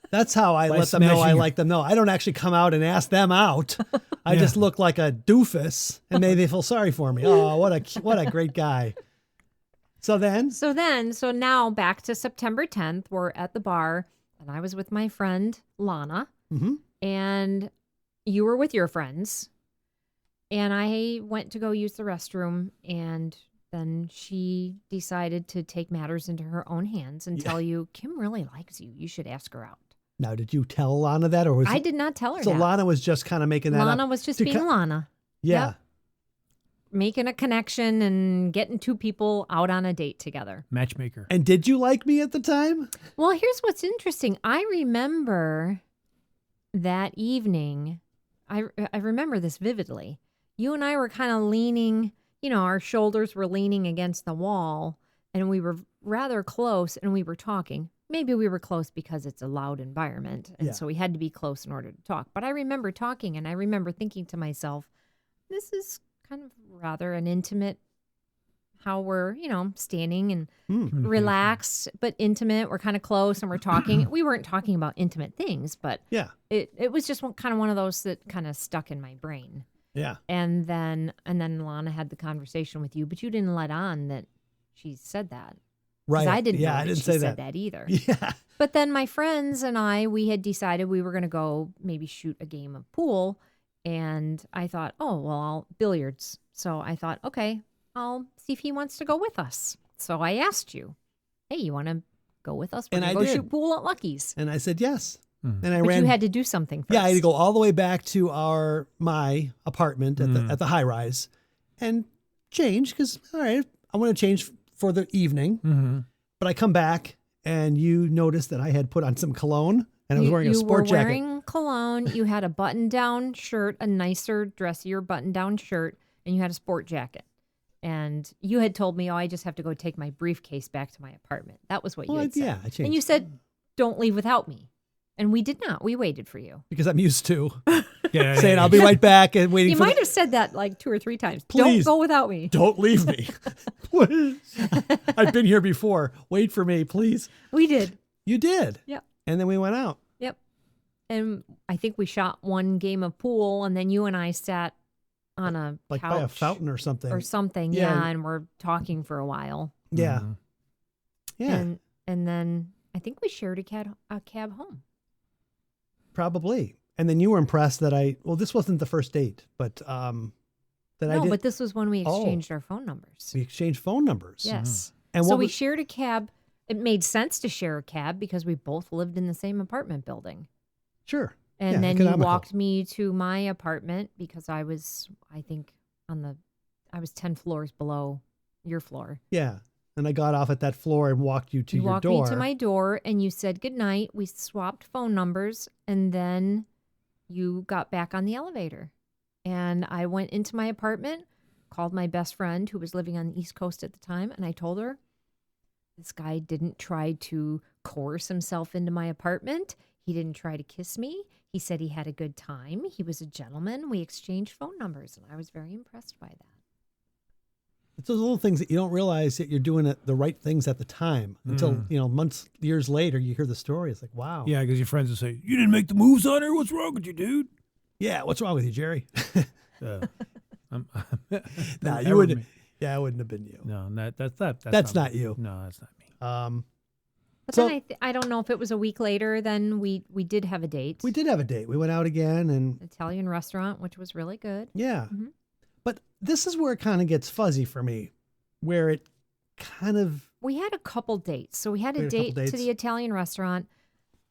Speaker 2: That's how I
Speaker 3: By
Speaker 2: let them know I
Speaker 3: smashing-
Speaker 2: like them. No, I don't actually come out and ask them out. I just look like a doofus, and they feel sorry for me. Oh, what a great guy. So
Speaker 5: now back to September 10th, we're at the bar, and I was with my friend Lana, and you were with your friends, and I went to go use the restroom, and then she decided to take matters into her own hands and tell you, Kim really likes you. You should ask her out.
Speaker 2: Now, did you tell Lana that, or was
Speaker 5: I did not tell her
Speaker 2: so
Speaker 5: that.
Speaker 2: Lana was just kind of making that up?
Speaker 5: Lana was just being Lana.
Speaker 2: Yeah.
Speaker 5: Yep. Making a connection and getting two people out on a date together.
Speaker 3: Matchmaker.
Speaker 2: And did you like me at the time?
Speaker 5: Well, here's what's interesting. I remember that evening. I remember this vividly. You and I were kind of leaning, our shoulders were leaning against the wall, and we were rather close, and we were talking. Maybe we were close because it's a loud environment, and so we had to be close in order to talk. But I remember talking, and I remember thinking to myself, this is kind of rather an intimate, how we're, standing and relaxed, but intimate. We're kind of close, and we're talking. We weren't talking about intimate things, but it was just kind of one of those that kind of stuck in my brain.
Speaker 2: Yeah.
Speaker 5: And then Lana had the conversation with you, but you didn't let on that she said that.
Speaker 2: Right.
Speaker 5: I didn't know
Speaker 2: I
Speaker 5: that
Speaker 2: didn't
Speaker 5: she
Speaker 2: say
Speaker 5: said that either.
Speaker 2: Yeah.
Speaker 5: But then my friends and we had decided we were going to go maybe shoot a game of pool. And I thought, billiards. So I thought, okay, I'll see if he wants to go with us. So I asked you, hey, you want to go with us? We're
Speaker 2: And
Speaker 5: going
Speaker 2: I
Speaker 5: to go
Speaker 2: did.
Speaker 5: shoot pool at Lucky's.
Speaker 2: And I said yes. And I
Speaker 5: But
Speaker 2: ran.
Speaker 5: you had to do something first.
Speaker 2: Yeah, I had to go all the way back to my apartment at the high rise and change because, all right, I want to change for the evening.
Speaker 3: Mm-hmm.
Speaker 2: But I come back and you noticed that I had put on some cologne and I was wearing a sport
Speaker 5: You were
Speaker 2: jacket.
Speaker 5: wearing cologne. You had a button-down shirt, a nicer, dressier button-down shirt, and you had a sport jacket. And you had told me, I just have to go take my briefcase back to my apartment. That was what you had said.
Speaker 2: Yeah, I changed.
Speaker 5: And you said, don't leave without me. And we did not. We waited for you.
Speaker 2: Because I'm used to
Speaker 3: Yeah,
Speaker 2: saying I'll be right back and waiting
Speaker 5: You
Speaker 2: for
Speaker 5: might have said that like 2 or 3 times.
Speaker 2: Please.
Speaker 5: Don't go without me.
Speaker 2: Don't leave me. Please. I've been here before. Wait for me, please.
Speaker 5: We did.
Speaker 2: You did.
Speaker 5: Yep.
Speaker 2: And then we went out.
Speaker 5: Yep. And I think we shot one game of pool, and then you and I sat on a
Speaker 2: Like
Speaker 5: couch
Speaker 2: by a fountain or something.
Speaker 5: Yeah,
Speaker 2: Yeah.
Speaker 5: and we're talking for a while.
Speaker 2: Yeah.
Speaker 3: Mhm.
Speaker 2: Yeah.
Speaker 5: And then I think we shared a cab home.
Speaker 2: Probably. And then you were impressed that this wasn't the first date, but that I
Speaker 5: No,
Speaker 2: did.
Speaker 5: but this was when we
Speaker 2: Oh.
Speaker 5: exchanged our phone numbers.
Speaker 2: We exchanged phone numbers.
Speaker 5: Yes.
Speaker 2: And
Speaker 5: So
Speaker 2: what
Speaker 5: we
Speaker 2: was-
Speaker 5: shared a cab. It made sense to share a cab because we both lived in the same apartment building.
Speaker 2: Sure.
Speaker 5: And
Speaker 2: Yeah,
Speaker 5: then you
Speaker 2: economical.
Speaker 5: walked me to my apartment because I was 10 floors below your floor.
Speaker 2: Yeah. And I got off at that floor and walked you to
Speaker 5: You
Speaker 2: your
Speaker 5: walked
Speaker 2: door.
Speaker 5: me to my door and you said goodnight. We swapped phone numbers and then you got back on the elevator. And I went into my apartment, called my best friend who was living on the East Coast at the time, and I told her this guy didn't try to coerce himself into my apartment. He didn't try to kiss me. He said he had a good time. He was a gentleman. We exchanged phone numbers, and I was very impressed by that.
Speaker 2: It's those little things that you don't realize that you're doing the right things at the time until, months, years later, you hear the story. It's like, wow.
Speaker 3: Yeah, because your friends will say, "You didn't make the moves on her. What's wrong with you, dude?"
Speaker 2: Yeah, what's wrong with you, Jerry?
Speaker 3: Nah,
Speaker 2: you wouldn't. Yeah, it wouldn't have been you.
Speaker 3: No, that's
Speaker 2: not you.
Speaker 3: No, that's not me.
Speaker 5: But
Speaker 2: So-
Speaker 5: then I don't know if it was a week later, then we did have a date.
Speaker 2: We did have a date. We went out again and
Speaker 5: Italian restaurant, which was really good.
Speaker 2: yeah.
Speaker 5: Mhm.
Speaker 2: But this is where it kind of gets fuzzy for me, where it kind of,
Speaker 5: We had a couple dates. So we had a
Speaker 2: We had a couple
Speaker 5: date to
Speaker 2: dates.
Speaker 5: the Italian restaurant.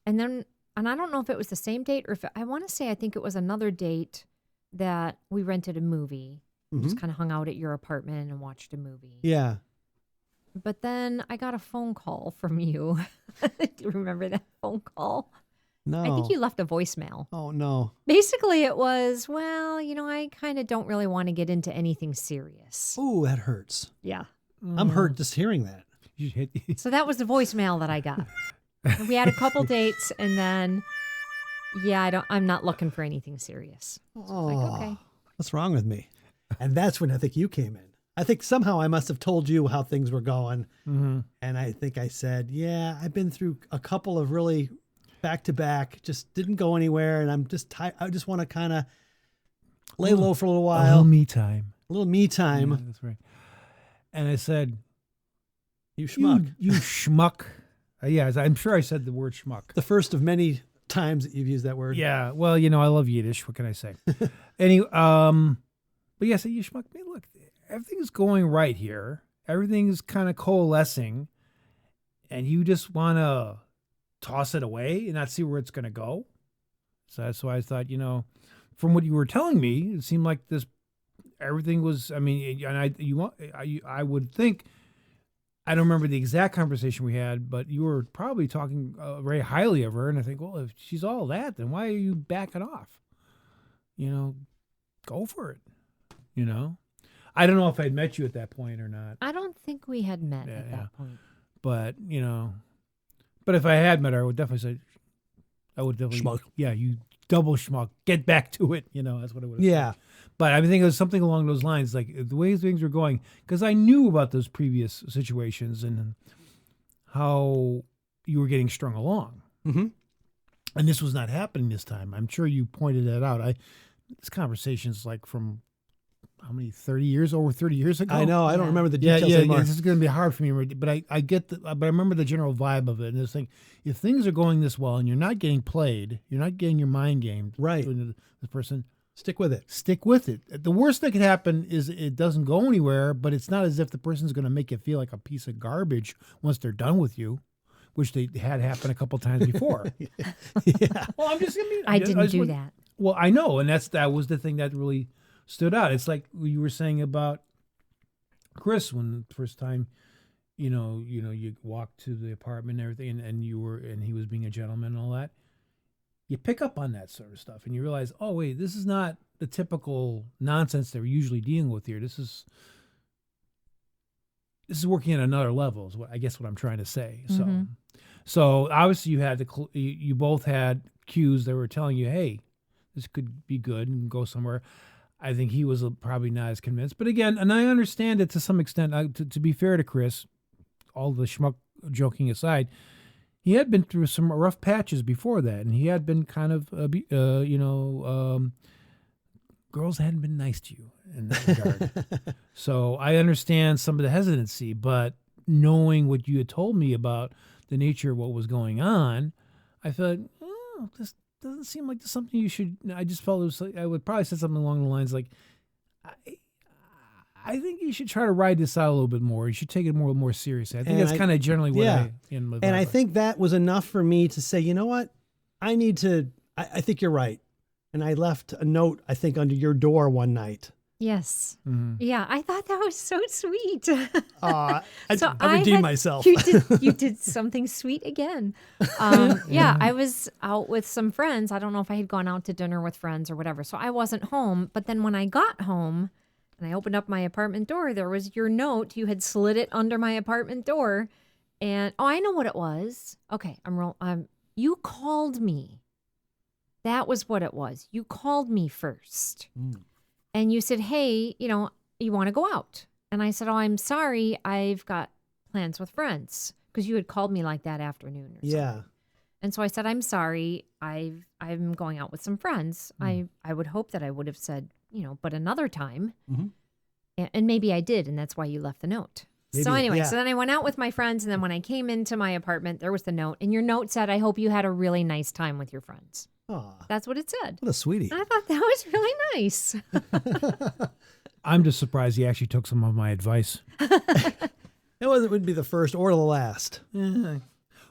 Speaker 5: And I don't know if it was the same date or if I want to say I think it was another date that we rented a movie. We just kind of hung out at your apartment and watched a movie.
Speaker 2: yeah.
Speaker 5: But then I got a phone call from you. Do you remember that phone call?
Speaker 2: No.
Speaker 5: I think you left a voicemail.
Speaker 2: Oh, no.
Speaker 5: Basically, it was, well, I kind of don't really want to get into anything serious.
Speaker 2: Ooh, that hurts.
Speaker 5: Yeah.
Speaker 2: I'm hurt just hearing that.
Speaker 3: You hit.
Speaker 5: So that was the voicemail that I got. We had a couple dates, and then, I'm not looking for anything serious.
Speaker 2: Oh,
Speaker 5: Like, okay.
Speaker 2: what's wrong with me? And that's when I think you came in. I think somehow I must have told you how things were going.
Speaker 3: Mm-hmm.
Speaker 2: And I think I said, yeah, I've been through a couple of really back to back, just didn't go anywhere. And I'm just tired. I just want to kind of lay low for a little
Speaker 3: A
Speaker 2: while.
Speaker 3: little me time.
Speaker 2: A little me time.
Speaker 3: Yeah, that's right. And I said,
Speaker 2: You schmuck.
Speaker 3: You schmuck. Yeah, I'm sure I said the word schmuck.
Speaker 2: The first of many times that you've used that word.
Speaker 3: Yeah, well, I love Yiddish. What can I say? Anyway, but yeah, so you schmuck. I mean, look, everything's going right here. Everything's kind of coalescing, and you just want to toss it away and not see where it's going to go. So that's why I thought, from what you were telling me, it seemed like everything was. I mean, and I would think. I don't remember the exact conversation we had, but you were probably talking very highly of her. And I think, well, if she's all that, then why are you backing off? Go for it. I don't know if I'd met you at that point or not,
Speaker 5: I don't think we had met
Speaker 3: Yeah,
Speaker 5: at
Speaker 3: yeah.
Speaker 5: that point.
Speaker 3: but if I had met her, I would definitely
Speaker 2: Schmuck.
Speaker 3: yeah, you double schmuck, get back to it. That's what I would have
Speaker 2: Yeah.
Speaker 3: said. But I think it was something along those lines, like the way things were going, because I knew about those previous situations and how you were getting strung along.
Speaker 2: Mm-hmm.
Speaker 3: And this was not happening this time. I'm sure you pointed that out. This conversation's like from how many, over 30 years ago?
Speaker 2: I know. I don't
Speaker 5: Yeah.
Speaker 2: remember the
Speaker 3: Yeah,
Speaker 2: details
Speaker 3: yeah,
Speaker 2: anymore.
Speaker 3: this is going to be hard for me, but I get but I remember the general vibe of it. And this thing, if things are going this well and you're not getting played, you're not getting your mind gamed,
Speaker 2: Right.
Speaker 3: to the person,
Speaker 2: Stick with it.
Speaker 3: stick with it. The worst that could happen is it doesn't go anywhere, but it's not as if the person's going to make you feel like a piece of garbage once they're done with you, which they had happen a couple times before.
Speaker 2: Yeah.
Speaker 3: Well, I'm just going to
Speaker 5: I didn't do that.
Speaker 3: Well, I know, and that was the thing that really stood out. It's like you were saying about Chris when the first time, you walked to the apartment and everything, and he was being a gentleman and all that. You pick up on that sort of stuff, and you realize, oh wait, this is not the typical nonsense that we're usually dealing with here. This is working at another level. Is what I guess what I'm trying to say.
Speaker 5: Mhm.
Speaker 3: So obviously you both had cues that were telling you, hey, this could be good and go somewhere. I think he was probably not as convinced. But again, and I understand it to some extent, to be fair to Chris, all the schmuck joking aside, he had been through some rough patches before that. And he had been kind of, girls hadn't been nice to you in that regard. So I understand some of the hesitancy, but knowing what you had told me about the nature of what was going on, I thought, this doesn't seem like something you should. I just felt it was. I would probably say something along the lines like, I think you should try to ride this out a little bit more. You should take it more seriously. I think
Speaker 2: And
Speaker 3: that's kind of generally what
Speaker 2: yeah.
Speaker 3: And
Speaker 2: And I think that was enough for me to say, you know what? I think you're right. And I left a note, I think, under your door one night
Speaker 5: Yes. Yeah, I thought that was so sweet.
Speaker 2: I
Speaker 5: So
Speaker 2: redeemed myself.
Speaker 5: You did something sweet again. Yeah, I was out with some friends. I don't know if I had gone out to dinner with friends or whatever. So I wasn't home. But then when I got home and I opened up my apartment door, there was your note. You had slid it under my apartment door. And I know what it was. Okay, you called me. That was what it was. You called me first. And you said, hey, you want to go out? And I said, oh, I'm sorry. I've got plans with friends. Because you had called me like that afternoon or something.
Speaker 2: Yeah.
Speaker 5: And so I said, I'm sorry. I'm going out with some friends. I would hope that I would have said, but another time. And maybe I did. And that's why you left the note. So anyway, so then I went out with my friends. And then when I came into my apartment, there was the note. And your note said, I hope you had a really nice time with your friends.
Speaker 2: Aw,
Speaker 5: That's what it said.
Speaker 2: what a sweetie.
Speaker 5: And I thought that was really nice.
Speaker 3: I'm just surprised he actually took some of my advice.
Speaker 2: It wouldn't be the first or the last.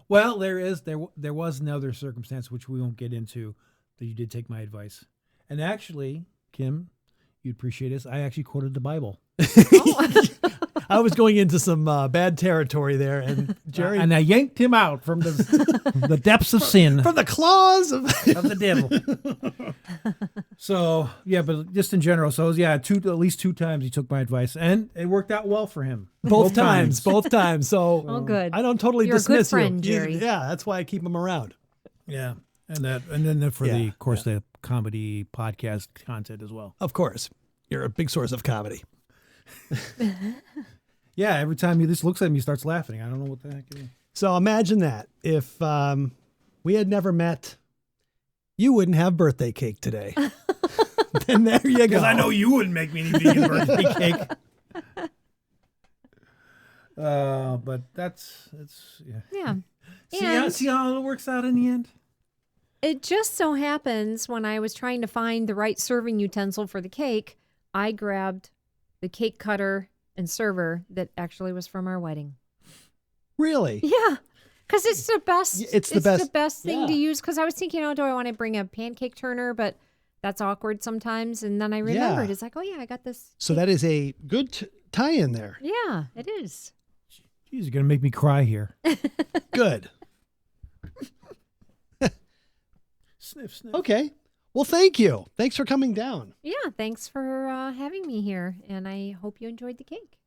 Speaker 3: Well, there was another circumstance which we won't get into that you did take my advice. And actually, Kim, you'd appreciate this. I actually quoted the Bible.
Speaker 2: I was going into some bad territory there, and Jerry
Speaker 3: And I yanked him out from the depths of sin
Speaker 2: from the claws of
Speaker 3: of the devil. So, yeah, but just in general. So, yeah, at least two times he took my advice, and it worked out well for him.
Speaker 2: both times. So
Speaker 5: Oh, good.
Speaker 2: I don't totally
Speaker 5: You're a good
Speaker 2: dismiss
Speaker 5: friend,
Speaker 2: you.
Speaker 5: Jerry.
Speaker 2: Yeah, that's why I keep him around.
Speaker 3: Yeah, and then for
Speaker 2: Yeah,
Speaker 3: the comedy podcast content as well.
Speaker 2: Of course, you're a big source of comedy.
Speaker 3: Yeah, every time he just looks at me, he starts laughing. I don't know what the heck it is.
Speaker 2: So imagine that if we had never met, you wouldn't have birthday cake today. Then there you go.
Speaker 3: Because I know you wouldn't make me any vegan birthday cake. But that's yeah.
Speaker 5: Yeah.
Speaker 3: See how it works out in the end.
Speaker 5: It just so happens when I was trying to find the right serving utensil for the cake, I grabbed the cake cutter and server that actually was from our wedding.
Speaker 2: Really?
Speaker 5: Yeah. Because it's the best.
Speaker 2: It's the best.
Speaker 5: thing to
Speaker 2: Yeah.
Speaker 5: use. Because I was thinking, do I want to bring a pancake turner? But that's awkward sometimes. And then I remembered,
Speaker 2: Yeah.
Speaker 5: it's like, oh yeah, I got this.
Speaker 2: So that is a good tie-in there.
Speaker 5: Yeah, it is.
Speaker 3: Jeez, you're gonna make me cry here.
Speaker 2: Good.
Speaker 3: Sniff, sniff.
Speaker 2: Okay. Well, thank you. Thanks for coming down.
Speaker 5: Yeah, thanks for having me here. And I hope you enjoyed the cake.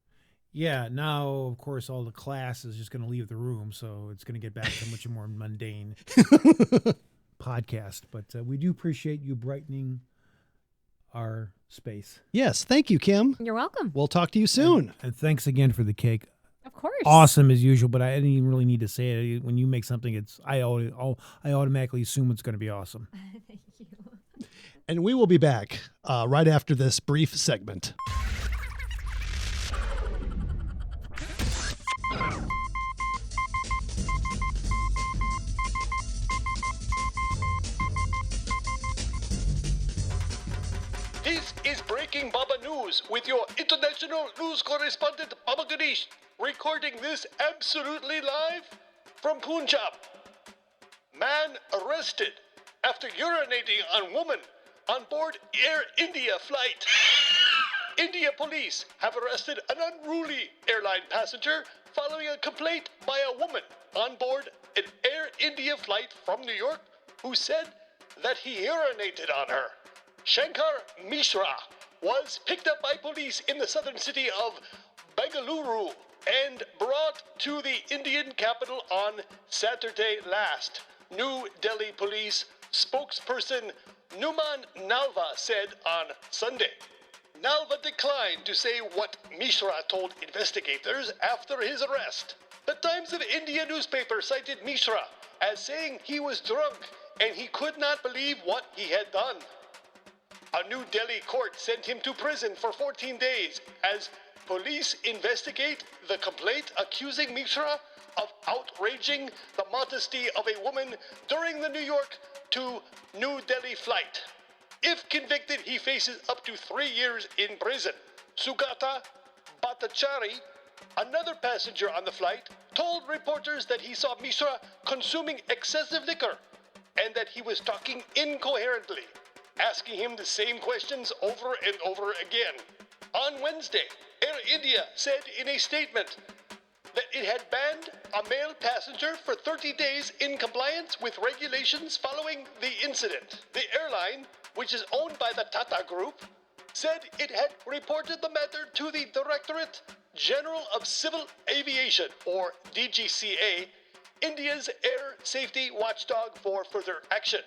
Speaker 3: Yeah, now, of course, all the class is just going to leave the room, so it's going to get back to a much more mundane podcast. But we do appreciate you brightening our space.
Speaker 2: Yes. Thank you, Kim.
Speaker 5: You're welcome.
Speaker 2: We'll talk to you soon.
Speaker 3: And thanks again for the cake.
Speaker 5: Of course.
Speaker 3: Awesome as usual, but I didn't even really need to say it. When you make something, I automatically assume it's going to be awesome.
Speaker 5: Thank you.
Speaker 2: And we will be back right after this brief segment.
Speaker 1: This is Breaking Baba News with your international news correspondent Baba Ganesh, recording this absolutely live from Punjab. Man arrested after urinating on woman on board Air India flight. India police have arrested an unruly airline passenger following a complaint by a woman on board an Air India flight from New York who said that he urinated on her. Shankar Mishra was picked up by police in the southern city of Bengaluru and brought to the Indian capital on Saturday last. New Delhi police spokesperson Numan Nalva said on Sunday. Nalva declined to say what Mishra told investigators after his arrest. The Times of India newspaper cited Mishra as saying he was drunk and he could not believe what he had done. A New Delhi court sent him to prison for 14 days as police investigate the complaint accusing Mishra of outraging the modesty of a woman during the New York to New Delhi flight. If convicted, he faces up to 3 years in prison. Sugata Bhattacharya, another passenger on the flight, told reporters that he saw Mishra consuming excessive liquor and that he was talking incoherently. asking him the same questions over and over again. On Wednesday, Air India said in a statement that it had banned a male passenger for 30 days in compliance with regulations following the incident. The airline, which is owned by the Tata Group, said it had reported the matter to the Directorate General of Civil Aviation, or DGCA, India's air safety watchdog, for further action.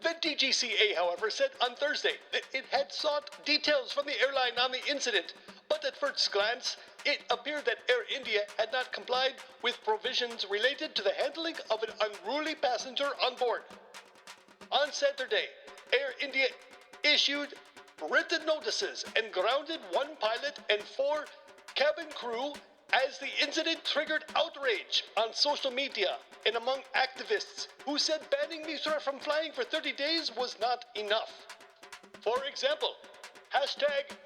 Speaker 1: The DGCA, however, said on Thursday that it had sought details from the airline on the incident, but at first glance, it appeared that Air India had not complied with provisions related to the handling of an unruly passenger on board. On Saturday, Air India issued written notices and grounded one pilot and 4 cabin crew as the incident triggered outrage on social media and among activists who said banning Mishra from flying for 30 days was not enough. For example,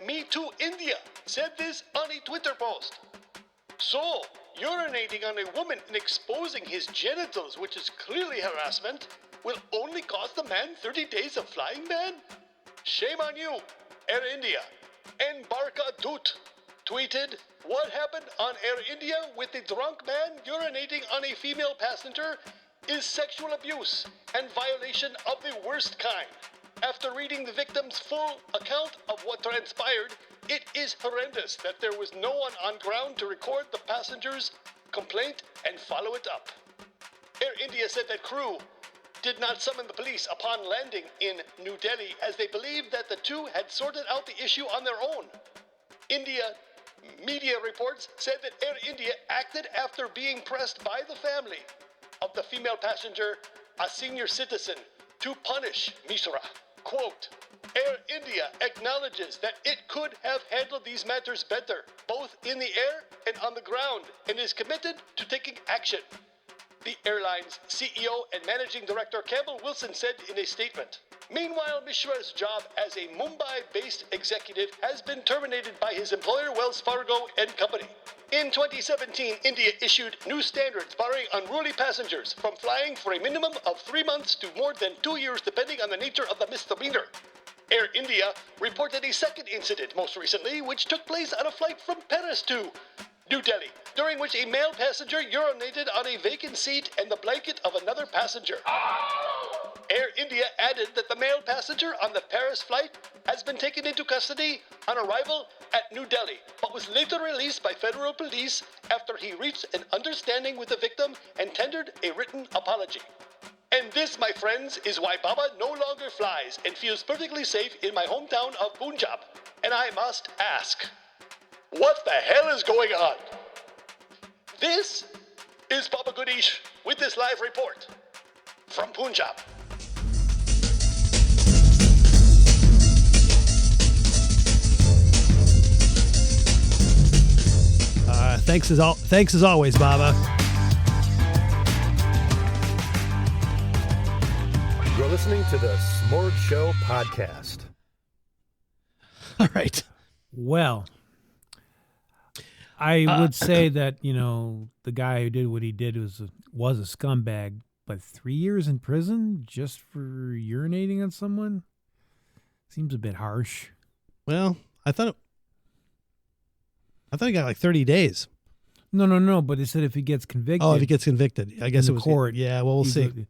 Speaker 1: #MeTooIndia said this on a Twitter post. So, urinating on a woman and exposing his genitals, which is clearly harassment, will only cost the man 30 days of flying ban? Shame on you, Air India. And Barka Dut tweeted, "What happened on Air India with the drunk man urinating on a female passenger is sexual abuse and violation of the worst kind. After reading the victim's full account of what transpired, it is horrendous that there was no one on ground to record the passenger's complaint and follow it up." Air India said that crew did not summon the police upon landing in New Delhi as they believed that the two had sorted out the issue on their own. India media reports said that Air India acted after being pressed by the family of the female passenger, a senior citizen, to punish Mishra. Quote, Air India acknowledges that it could have handled these matters better, both in the air and on the ground, and is committed to taking action. The airline's CEO and managing director Campbell Wilson said in a statement. Meanwhile, Mishra's job as a Mumbai-based executive has been terminated by his employer Wells Fargo and Company. In 2017, India issued new standards barring unruly passengers from flying for a minimum of 3 months to more than 2 years, depending on the nature of the misdemeanor. Air India reported a second incident most recently, which took place on a flight from Paris to New Delhi, during which a male passenger urinated on a vacant seat and the blanket of another passenger. Air India added that the male passenger on the Paris flight has been taken into custody on arrival at New Delhi, but was later released by federal police after he reached an understanding with the victim and tendered a written apology. And this, my friends, is why Baba no longer flies and feels perfectly safe in my hometown of Punjab. And I must ask, what the hell is going on? This is Baba Goodish with this live report from Punjab.
Speaker 2: Thanks as always, Baba.
Speaker 6: You're listening to the Smorg Show podcast.
Speaker 2: All right.
Speaker 3: Well, I would say that, the guy who did what he did was a scumbag, but 3 years in prison just for urinating on someone seems a bit harsh.
Speaker 2: Well, I thought he got like 30 days.
Speaker 3: No, but he said if he gets convicted.
Speaker 2: Oh, if he gets convicted. I guess it was
Speaker 3: court.
Speaker 2: Yeah, well, we'll see.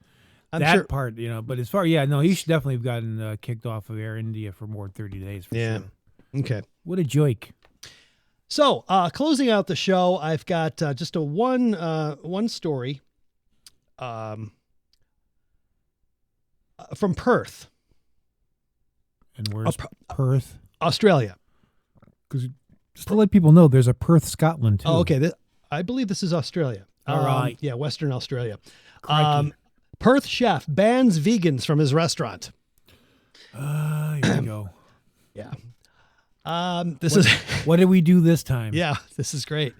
Speaker 3: That sure. Part, but as far, he should definitely have gotten kicked off of Air India for more than 30 days. For sure.
Speaker 2: Okay.
Speaker 3: What a joke.
Speaker 2: So, closing out the show, I've got just a one story from Perth.
Speaker 3: And where's Perth?
Speaker 2: Australia.
Speaker 3: Because just to let people know, there's a Perth, Scotland, too.
Speaker 2: Oh, okay. I believe this is Australia.
Speaker 3: All right.
Speaker 2: Yeah, Western Australia.
Speaker 3: Crikey.
Speaker 2: Perth chef bans vegans from his restaurant.
Speaker 3: Here we go.
Speaker 2: Yeah.
Speaker 3: What did we do this time?
Speaker 2: Yeah, this is great.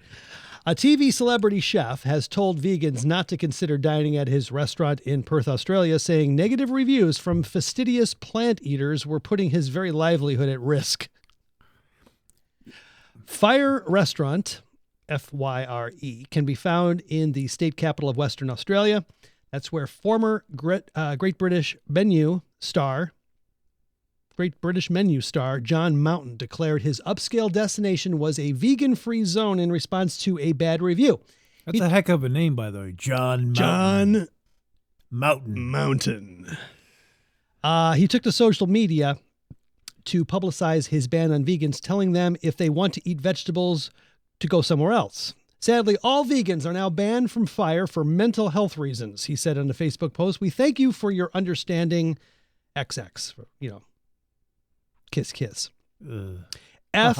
Speaker 2: A TV celebrity chef has told vegans not to consider dining at his restaurant in Perth, Australia, saying negative reviews from fastidious plant eaters were putting his very livelihood at risk. Fire Restaurant, F-Y-R-E, can be found in the state capital of Western Australia. That's where former Great British menu star Great British Menu star John Mountain declared his upscale destination was a vegan-free zone in response to a bad review.
Speaker 3: That's a heck of a name, by the way. John Mountain.
Speaker 2: He took to social media to publicize his ban on vegans, telling them if they want to eat vegetables to go somewhere else. Sadly, all vegans are now banned from fire for mental health reasons, he said on a Facebook post. We thank you for your understanding, XX. You know, kiss, kiss. F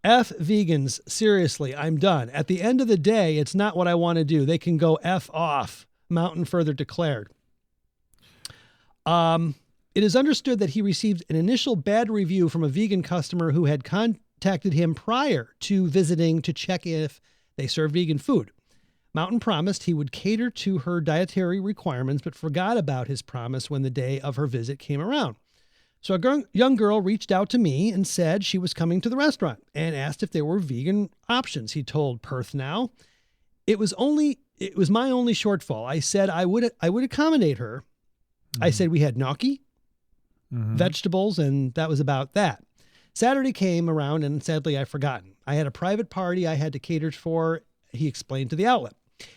Speaker 2: vegans, seriously, I'm done. At the end of the day, it's not what I want to do. They can go F off, Mountain further declared. It is understood that he received an initial bad review from a vegan customer who had contacted him prior to visiting to check if they serve vegan food. Mountain promised he would cater to her dietary requirements, but forgot about his promise when the day of her visit came around. So a young girl reached out to me and said she was coming to the restaurant and asked if there were vegan options. He told Perth Now. It was my only shortfall. I said I would accommodate her. Mm-hmm. I said we had gnocchi, vegetables, and that was about that. Saturday came around and sadly I'd forgotten. I had a private party I had to cater for, he explained to the outlet.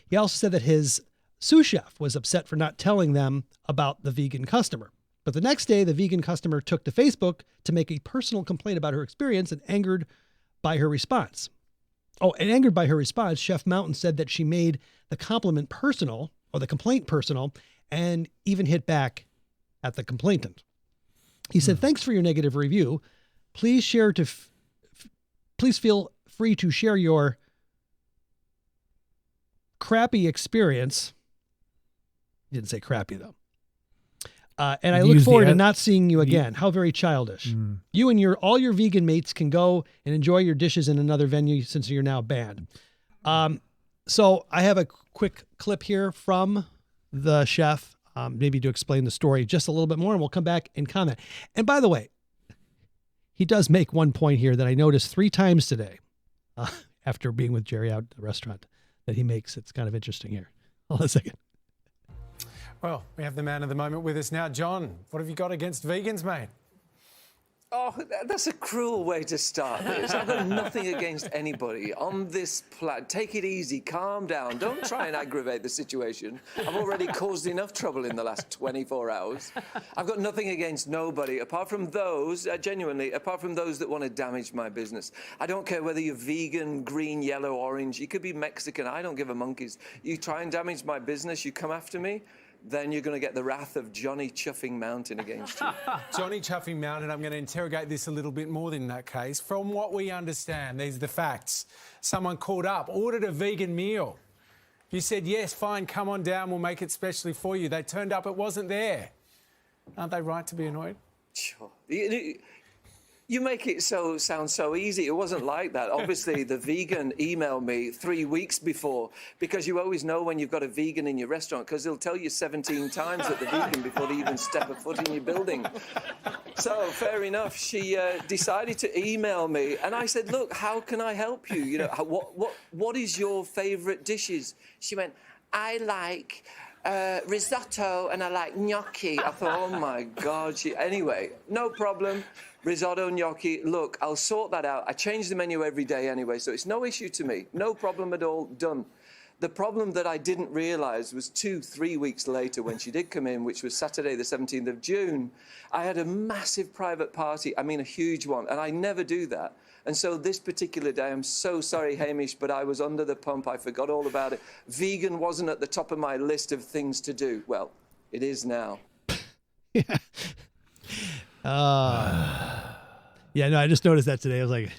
Speaker 2: He also said that his sous chef was upset for not telling them about the vegan customer. But the next day, the vegan customer took to Facebook to make a personal complaint about her experience and angered by her response. Chef Mountain said that she made the compliment personal, or the complaint personal, and even hit back at the complainant. He said, thanks for your negative review. Please please feel free to share your crappy experience. He didn't say crappy, though. And I look forward to not seeing you again. How very childish. You and all your vegan mates can go and enjoy your dishes in another venue since you're now banned. So I have a quick clip here from the chef, maybe to explain the story just a little bit more, and we'll come back and comment. And by the way, he does make one point here that I noticed 3 times today after being with Jerry out at the restaurant that he makes. It's kind of interesting here. Hold on a second.
Speaker 7: Well, we have the man of the moment with us now. John, what have you got against vegans, mate?
Speaker 8: Oh, that's a cruel way to start this. I've got nothing against anybody on this planet. Take it easy, calm down. Don't try and aggravate the situation. I've already caused enough trouble in the last 24 hours. I've got nothing against nobody, apart from those, genuinely, apart from those that want to damage my business. I don't care whether you're vegan, green, yellow, orange. You could be Mexican. I don't give a monkey's. You try and damage my business, you come after me, then you're going to get the wrath of Johnny Chuffing Mountain against you.
Speaker 7: Johnny Chuffing Mountain, I'm going to interrogate this a little bit more in that case. From what we understand, these are the facts. Someone called up, ordered a vegan meal. You said, yes, fine, come on down, we'll make it specially for you. They turned up, it wasn't there. Aren't they right to be annoyed?
Speaker 8: Sure. You make it sound so easy. It wasn't like that. Obviously, the vegan emailed me 3 weeks before, because you always know when you've got a vegan in your restaurant, because they'll tell you 17 times that the vegan before they even step a foot in your building. So fair enough. She decided to email me, and I said, "Look, how can I help you? You know, what is your favourite dishes?" She went, "I like risotto and I like gnocchi." I thought, oh my God. Anyway, no problem. Risotto, gnocchi. Look, I'll sort that out. I change the menu every day anyway, so it's no issue to me. No problem at all. Done. The problem that I didn't realise was 2-3 weeks later when she did come in, which was Saturday the 17th of June, I had a massive private party, I mean a huge one, and I never do that. And so this particular day, I'm so sorry, Hamish, but I was under the pump. I forgot all about it. Vegan wasn't at the top of my list of things to do. Well, it is now.
Speaker 2: Yeah. Yeah, no, I just noticed that today. I was like,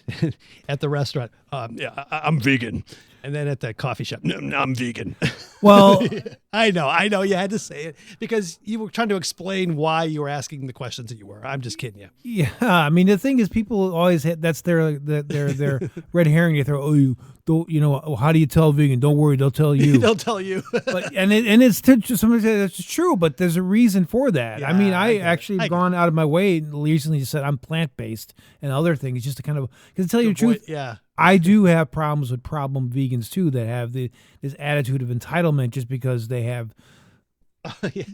Speaker 2: at the restaurant, yeah, I'm vegan. And then at the coffee shop, no, I'm vegan.
Speaker 3: Well,
Speaker 2: I know. You had to say it because you were trying to explain why you were asking the questions that you were. I'm just kidding you.
Speaker 3: Yeah, I mean, the thing is, people always that's their red herring. They throw, oh, you don't, you know, how do you tell vegan? Don't worry, they'll tell you.
Speaker 2: They'll tell you.
Speaker 3: But it's somebody said that's true, but there's a reason for that. Yeah, I mean, I actually have gone out of my way and recently said I'm plant based and other things just to kind of because to tell you the truth.
Speaker 2: Yeah.
Speaker 3: I do have problems with problem vegans too that have this attitude of entitlement just because they have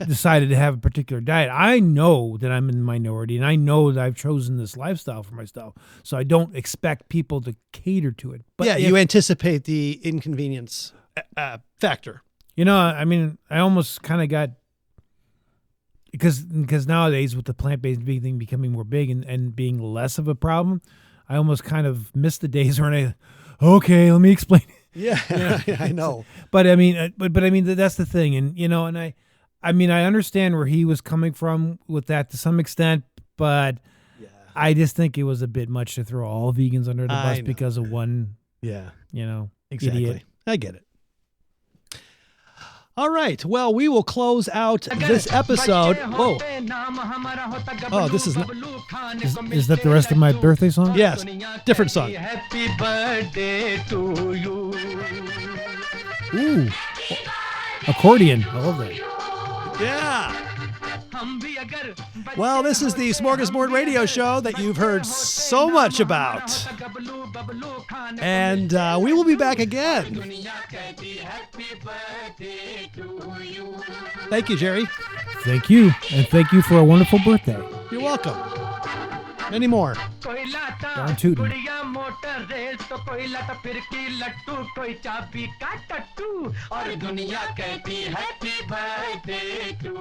Speaker 3: decided to have a particular diet. I know that I'm in the minority, and I know that I've chosen this lifestyle for myself, so I don't expect people to cater to it. But
Speaker 2: yeah, you anticipate the inconvenience factor.
Speaker 3: You know, I mean, I almost kind of got, because nowadays with the plant-based vegan thing becoming more big and being less of a problem, I almost kind of missed the days where okay, let me explain.
Speaker 2: Yeah, I know.
Speaker 3: But I mean, but I mean, that's the thing. And, you know, and I mean, I understand where he was coming from with that to some extent, but I just think it was a bit much to throw all vegans under the bus because of one, you know,
Speaker 2: exactly.
Speaker 3: idiot.
Speaker 2: I get it. All right. Well, we will close out this episode. Whoa. Oh, this is not.
Speaker 3: Is that the rest of my birthday song?
Speaker 2: Yes. Different song.
Speaker 4: Happy birthday to you.
Speaker 3: Ooh. Accordion. I love that.
Speaker 2: Yeah. Well, this is the Smorgasbord Radio Show that you've heard so much about. And we will be back again. Thank you, Jerry.
Speaker 3: Thank you. And thank you for a wonderful birthday.
Speaker 2: You're welcome. Many more.
Speaker 3: Darn tootin'.
Speaker 4: गुड़िया motor race तो कोई लट फिरकी लट्टू कोई चाबी का टट्टू और दुनिया कहती हैप्पी बर्थडे टू